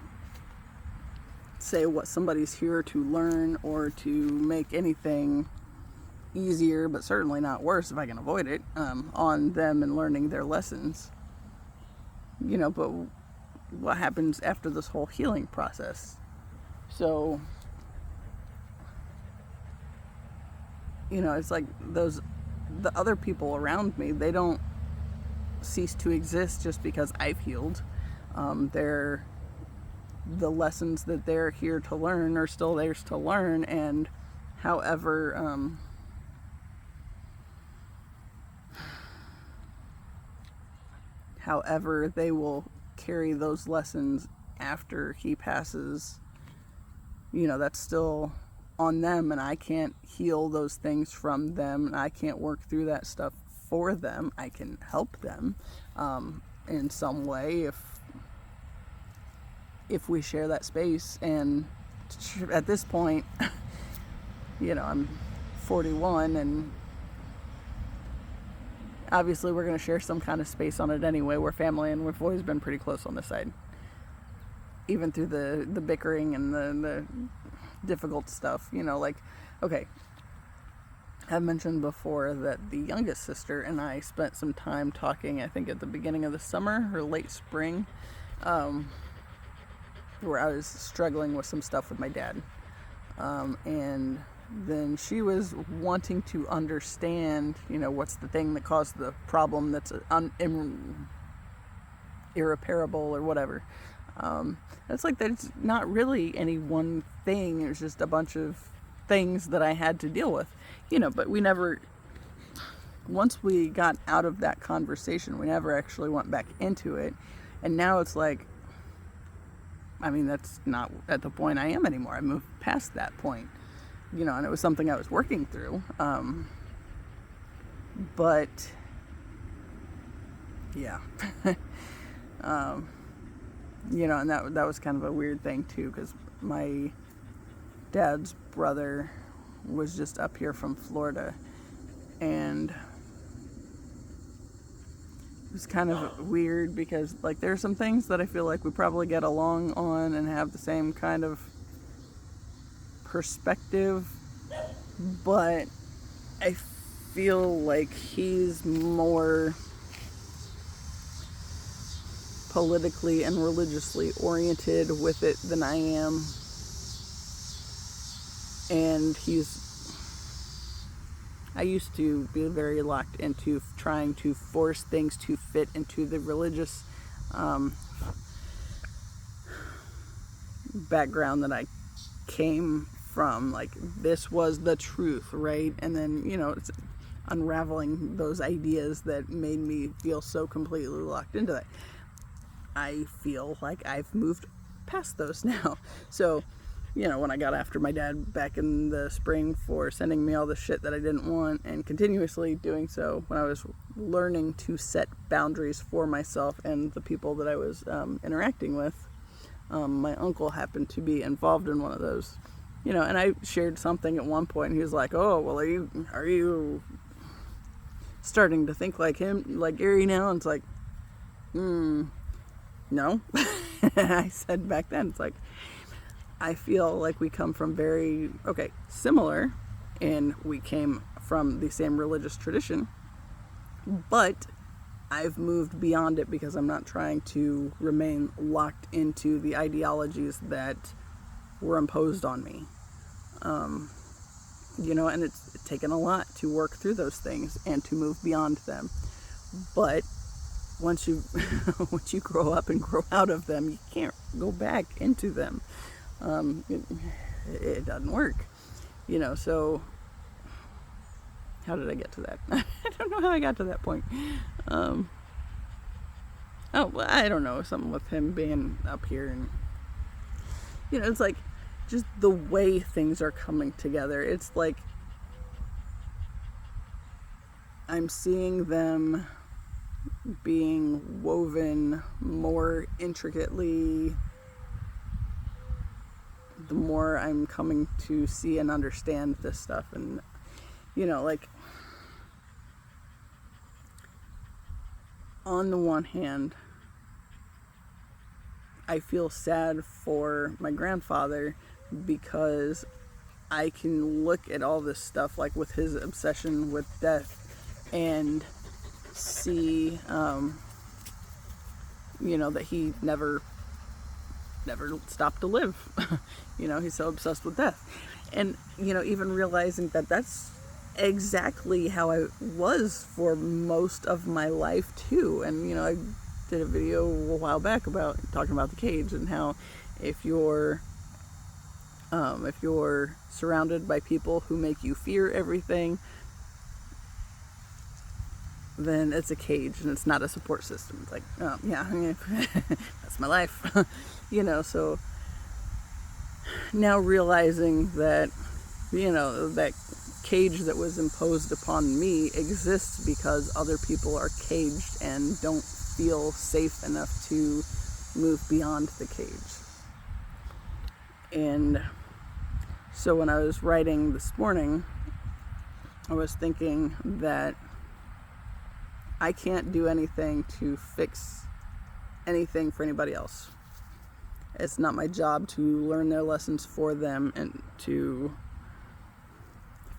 say what somebody's here to learn or to make anything easier, but certainly not worse if I can avoid it, on them and learning their lessons. But what happens after this whole healing process. So, you know, it's like the other people around me, they don't cease to exist just because I've healed. The lessons that they're here to learn are still theirs to learn, and however they will carry those lessons after he passes, you know, that's still on them, and I can't heal those things from them, and I can't work through that stuff for them. I can help them in some way if we share that space. And at this point, you know, I'm 41, and obviously we're going to share some kind of space on it anyway. We're family, and we've always been pretty close on this side, even through the bickering and the difficult stuff, you know. Like, okay, I've mentioned before that the youngest sister and I spent some time talking, I think at the beginning of the summer or late spring, where I was struggling with some stuff with my dad, and then she was wanting to understand, you know, what's the thing that caused the problem that's irreparable or whatever. It's like there's not really any one thing. It was just a bunch of things that I had to deal with, you know, but we never, once we got out of that conversation, we never actually went back into it. And now it's like, I mean, that's not at the point I am anymore. I moved past that point, you know, and it was something I was working through. But yeah, you know, and that was kind of a weird thing too, because my dad's brother was just up here from Florida, and it was kind of weird because, like, there are some things that I feel like we probably get along on and have the same kind of perspective, but I feel like he's more politically and religiously oriented with it than I am. And I used to be very locked into trying to force things to fit into the religious background that I came from. Like, this was the truth, right? And then, you know, it's unraveling those ideas that made me feel so completely locked into that. I feel like I've moved past those now. So, you know, when I got after my dad back in the spring for sending me all the shit that I didn't want, and continuously doing so when I was learning to set boundaries for myself and the people that I was interacting with, my uncle happened to be involved in one of those, you know. And I shared something at one point, and he was like, "Oh, well, are you starting to think like him, like Gary now?" And it's like, no. I said back then, it's like, I feel like we come from very, similar, and we came from the same religious tradition, but I've moved beyond it because I'm not trying to remain locked into the ideologies that were imposed on me. You know, and it's taken a lot to work through those things and to move beyond them. But once you grow up and grow out of them, you can't go back into them. It doesn't work, you know. So how did I get to that? I don't know how I got to that point. Oh, well, I don't know, something with him being up here, and, you know, it's like just the way things are coming together. It's like I'm seeing them being woven more intricately the more I'm coming to see and understand this stuff. And, you know, like, on the one hand, I feel sad for my grandfather because I can look at all this stuff, like with his obsession with death, and see, you know, that he never never stop to live. He's so obsessed with death. And, even realizing that that's exactly how I was for most of my life too. And, I did a video a while back about talking about the cage and how if you're surrounded by people who make you fear everything, then it's a cage and it's not a support system. It's like, oh yeah, that's my life. So now realizing that, that cage that was imposed upon me exists because other people are caged and don't feel safe enough to move beyond the cage. And so when I was writing this morning, I was thinking that I can't do anything to fix anything for anybody else. It's not my job to learn their lessons for them and to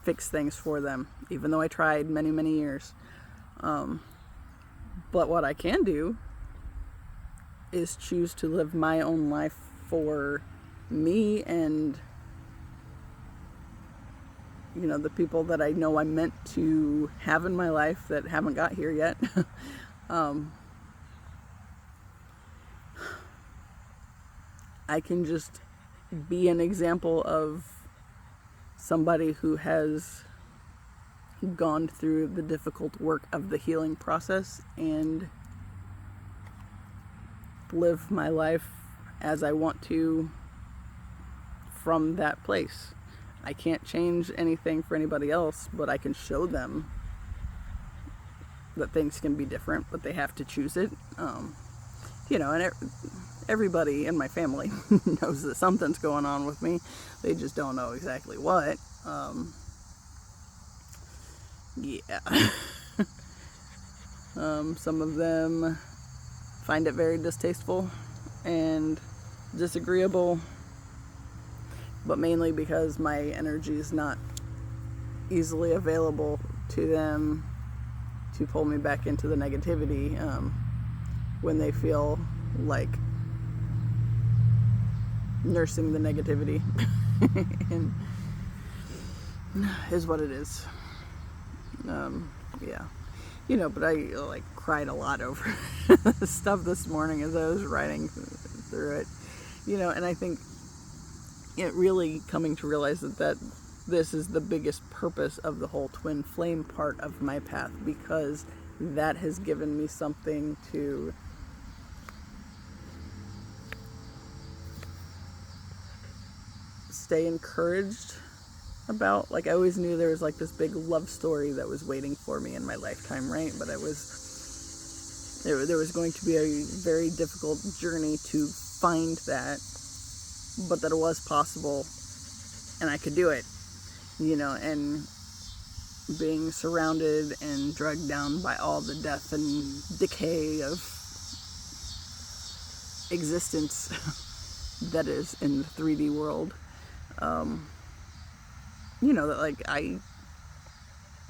fix things for them, even though I tried many, many years. But what I can do is choose to live my own life for me and the people that I know I'm meant to have in my life that haven't got here yet. I can just be an example of somebody who has gone through the difficult work of the healing process and live my life as I want to from that place. I can't change anything for anybody else, but I can show them that things can be different, but they have to choose it. And everybody in my family knows that something's going on with me. They just don't know exactly what. Some of them find it very distasteful and disagreeable, but mainly because my energy is not easily available to them to pull me back into the negativity when they feel like nursing the negativity and is what it is. But I cried a lot over stuff this morning as I was writing through it, and I think it really coming to realize that this is the biggest purpose of the whole twin flame part of my path, because that has given me something to stay encouraged about. I always knew there was this big love story that was waiting for me in my lifetime, right? But there was going to be a very difficult journey to find that, but that it was possible and I could do it, and being surrounded and dragged down by all the death and decay of existence that is in the 3D world. That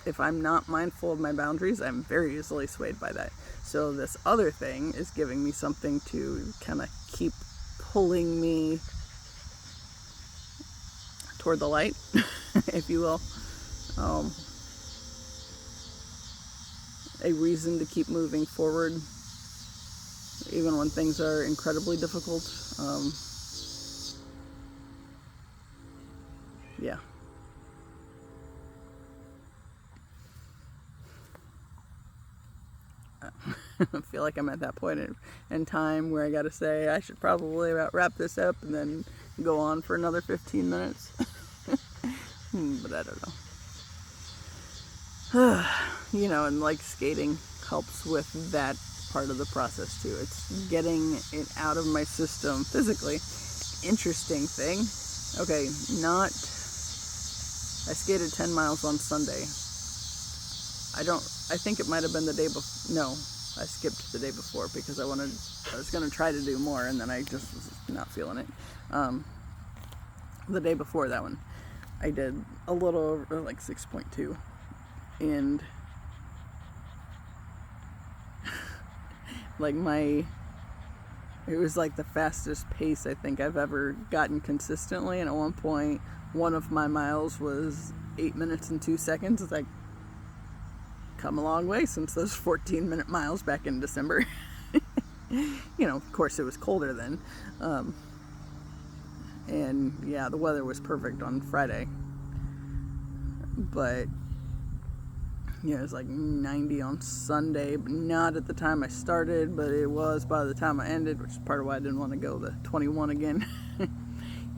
if I'm not mindful of my boundaries, I'm very easily swayed by that. So this other thing is giving me something to kind of keep pulling me toward the light, if you will. A reason to keep moving forward, even when things are incredibly difficult. I feel like I'm at that point in time where I gotta say I should probably about wrap this up and then go on for another 15 minutes. But I don't know. And skating helps with that part of the process too. It's getting it out of my system physically. Interesting thing. Okay, I skated 10 miles on Sunday. I think it might have been the day before. No, I skipped the day before because I was going to try to do more, and then I just was not feeling it. The day before that one, I did a little over 6.2, and It was like the fastest pace I think I've ever gotten consistently. And at one point, one of my miles was 8 minutes and 2 seconds. It's like, come a long way since those 14-minute miles back in December. Of course it was colder then. And yeah, the weather was perfect on Friday. But it was like 90 on Sunday, but not at the time I started, but it was by the time I ended, which is part of why I didn't want to go the 21 again.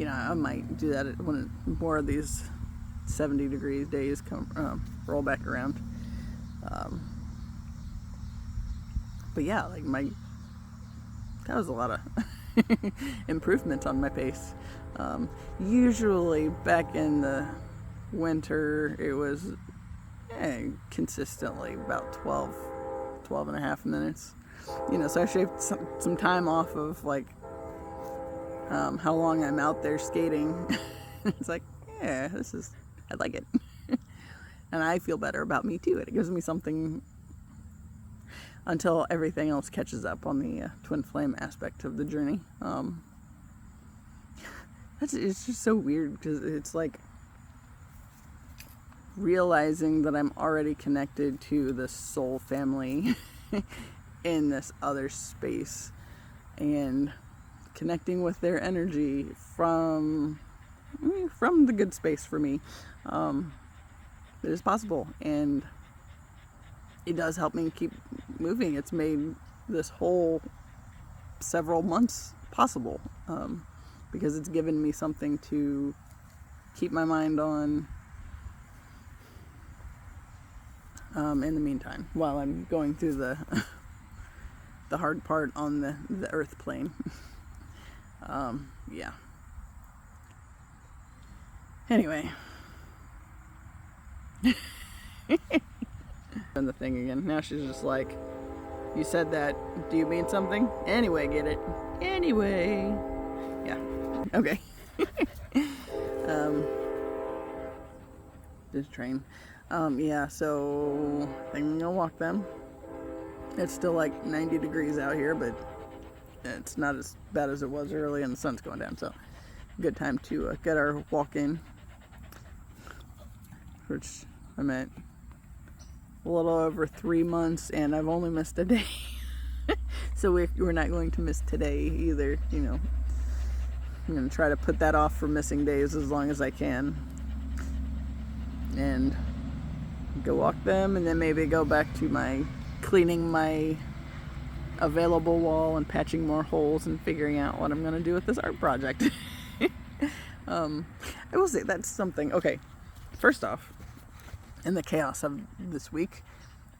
I might do that when more of these 70 degrees days roll back around. But yeah, that was a lot of improvement on my pace. Usually back in the winter, it was consistently about 12 and a half minutes. So I shaved some time off of how long I'm out there skating. It's like, I like it. And I feel better about me too. It gives me something until everything else catches up on the twin flame aspect of the journey. It's just so weird because it's like realizing that I'm already connected to the soul family in this other space and connecting with their energy from the good space for me. It is possible, and it does help me keep moving. It's made this whole several months possible, because it's given me something to keep my mind on in the meantime, while I'm going through the hard part on the earth plane. Yeah. Anyway. And the thing again. Now she's just like, you said that. Do you mean something? Anyway, get it? Anyway. Yeah. Okay. This train. Yeah, so I think I'm gonna walk them. It's still like 90 degrees out here, but it's not as bad as it was early, and the sun's going down, so good time to get our walk in, which I'm at a little over 3 months, and I've only missed a day. So we're not going to miss today either. I'm going to try to put that off for missing days as long as I can, and go walk them, and then maybe go back to cleaning my available wall and patching more holes and figuring out what I'm going to do with this art project. I will say that's something. Okay, first off, in the chaos of this week,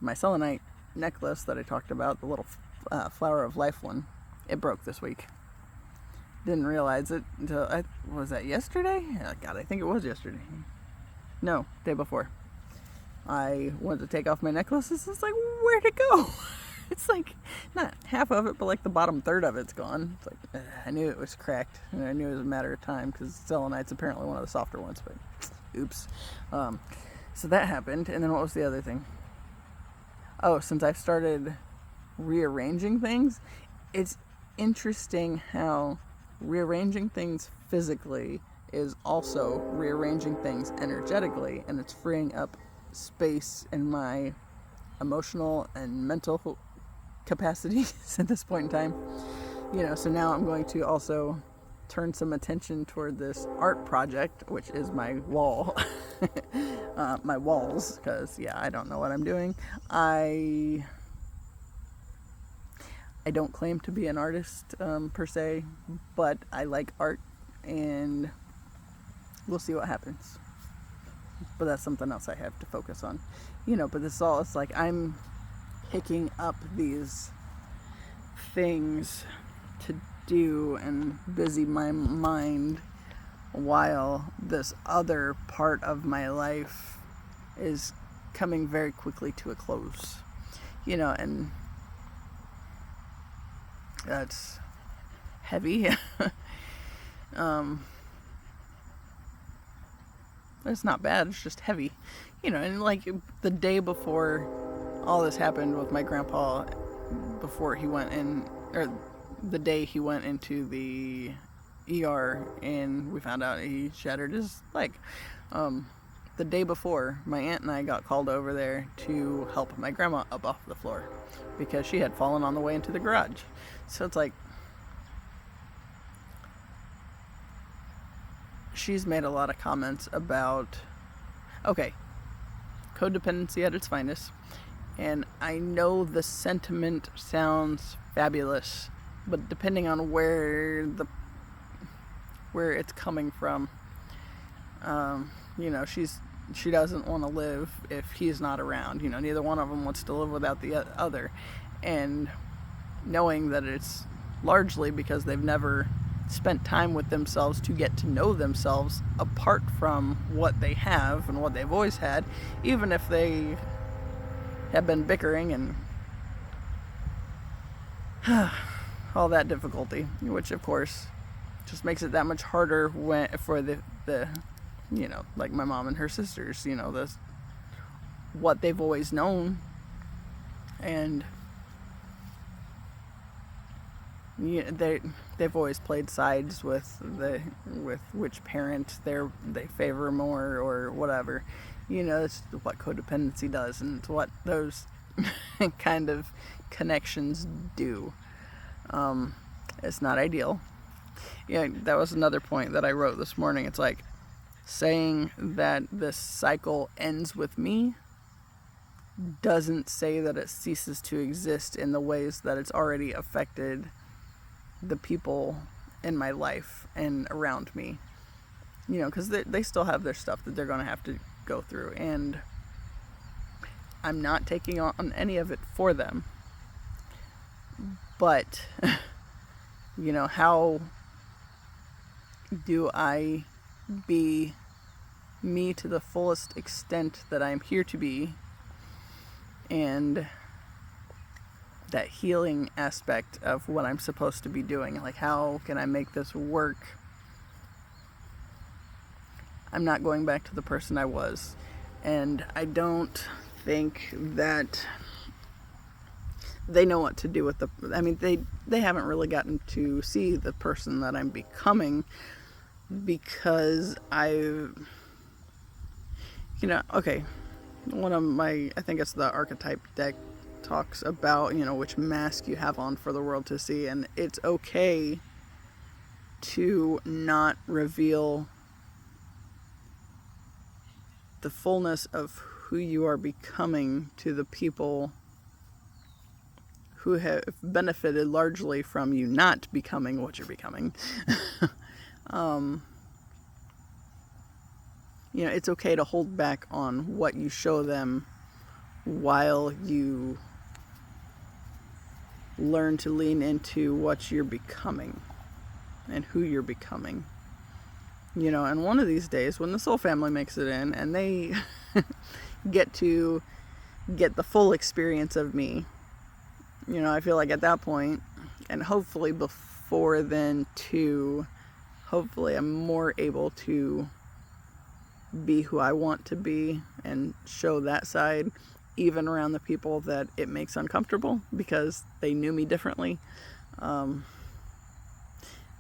my selenite necklace that I talked about, the little flower of life one, it broke this week. Didn't realize it until, was that yesterday? Oh, God, I think it was yesterday. No, day before. I went to take off my necklaces. It's like, where'd it go? It's like, not half of it, but like the bottom third of it's gone. It's like, I knew it was cracked, and I knew it was a matter of time, because selenite's apparently one of the softer ones, but oops. So that happened, and then what was the other thing? Oh, since I've started rearranging things, it's interesting how rearranging things physically is also rearranging things energetically, and it's freeing up space in my emotional and mental capacities at this point in time. So now I'm going to also turn some attention toward this art project, which is my wall. My walls, because I don't know what I'm doing. I don't claim to be an artist per se, but I like art, and we'll see what happens. But that's something else I have to focus on. But this all, it's like I'm picking up these things to do and busy my mind while this other part of my life is coming very quickly to a close. And that's heavy. It's not bad, it's just heavy. And like the day before all this happened with my grandpa, before he went in, or the day he went into the ER and we found out he shattered his leg. The day before, my aunt and I got called over there to help my grandma up off the floor because she had fallen on the way into the garage. So it's like, she's made a lot of comments about, okay, codependency at its finest. And I know the sentiment sounds fabulous, but depending on where it's coming from, she doesn't want to live if he's not around. Neither one of them wants to live without the other. And knowing that it's largely because they've never spent time with themselves to get to know themselves apart from what they have and what they've always had, even if they have been bickering and all that difficulty, which of course just makes it that much harder for the like my mom and her sisters, what they've always known, and they've always played sides with which parent they favor more or whatever. It's what codependency does, and it's what those kind of connections do. It's not ideal. That was another point that I wrote this morning. It's like saying that this cycle ends with me doesn't say that it ceases to exist in the ways that it's already affected the people in my life and around me. Because they still have their stuff that they're going to have to go through, and I'm not taking on any of it for them. But how do I be me to the fullest extent that I'm here to be, and that healing aspect of what I'm supposed to be doing? Like, how can I make this work? I'm not going back to the person I was, and I don't think that they know what to do with they haven't really gotten to see the person that I'm becoming, because one of my, I think it's the Archetype deck, talks about, which mask you have on for the world to see, and it's okay to not reveal the fullness of who you are becoming to the people who have benefited largely from you not becoming what you're becoming. It's okay to hold back on what you show them while you learn to lean into what you're becoming and who you're becoming. And one of these days, when the soul family makes it in and they get to get the full experience of me, I feel like at that point, and hopefully before then too, hopefully I'm more able to be who I want to be and show that side, even around the people that it makes uncomfortable because they knew me differently. But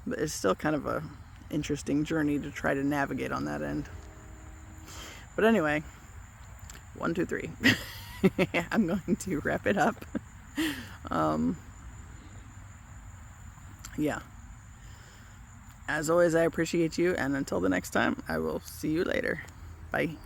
it's still kind of a interesting journey to try to navigate on that end. But anyway, 1, 2, 3. I'm going to wrap it up. Yeah. As always, I appreciate you, and until the next time, I will see you later. Bye.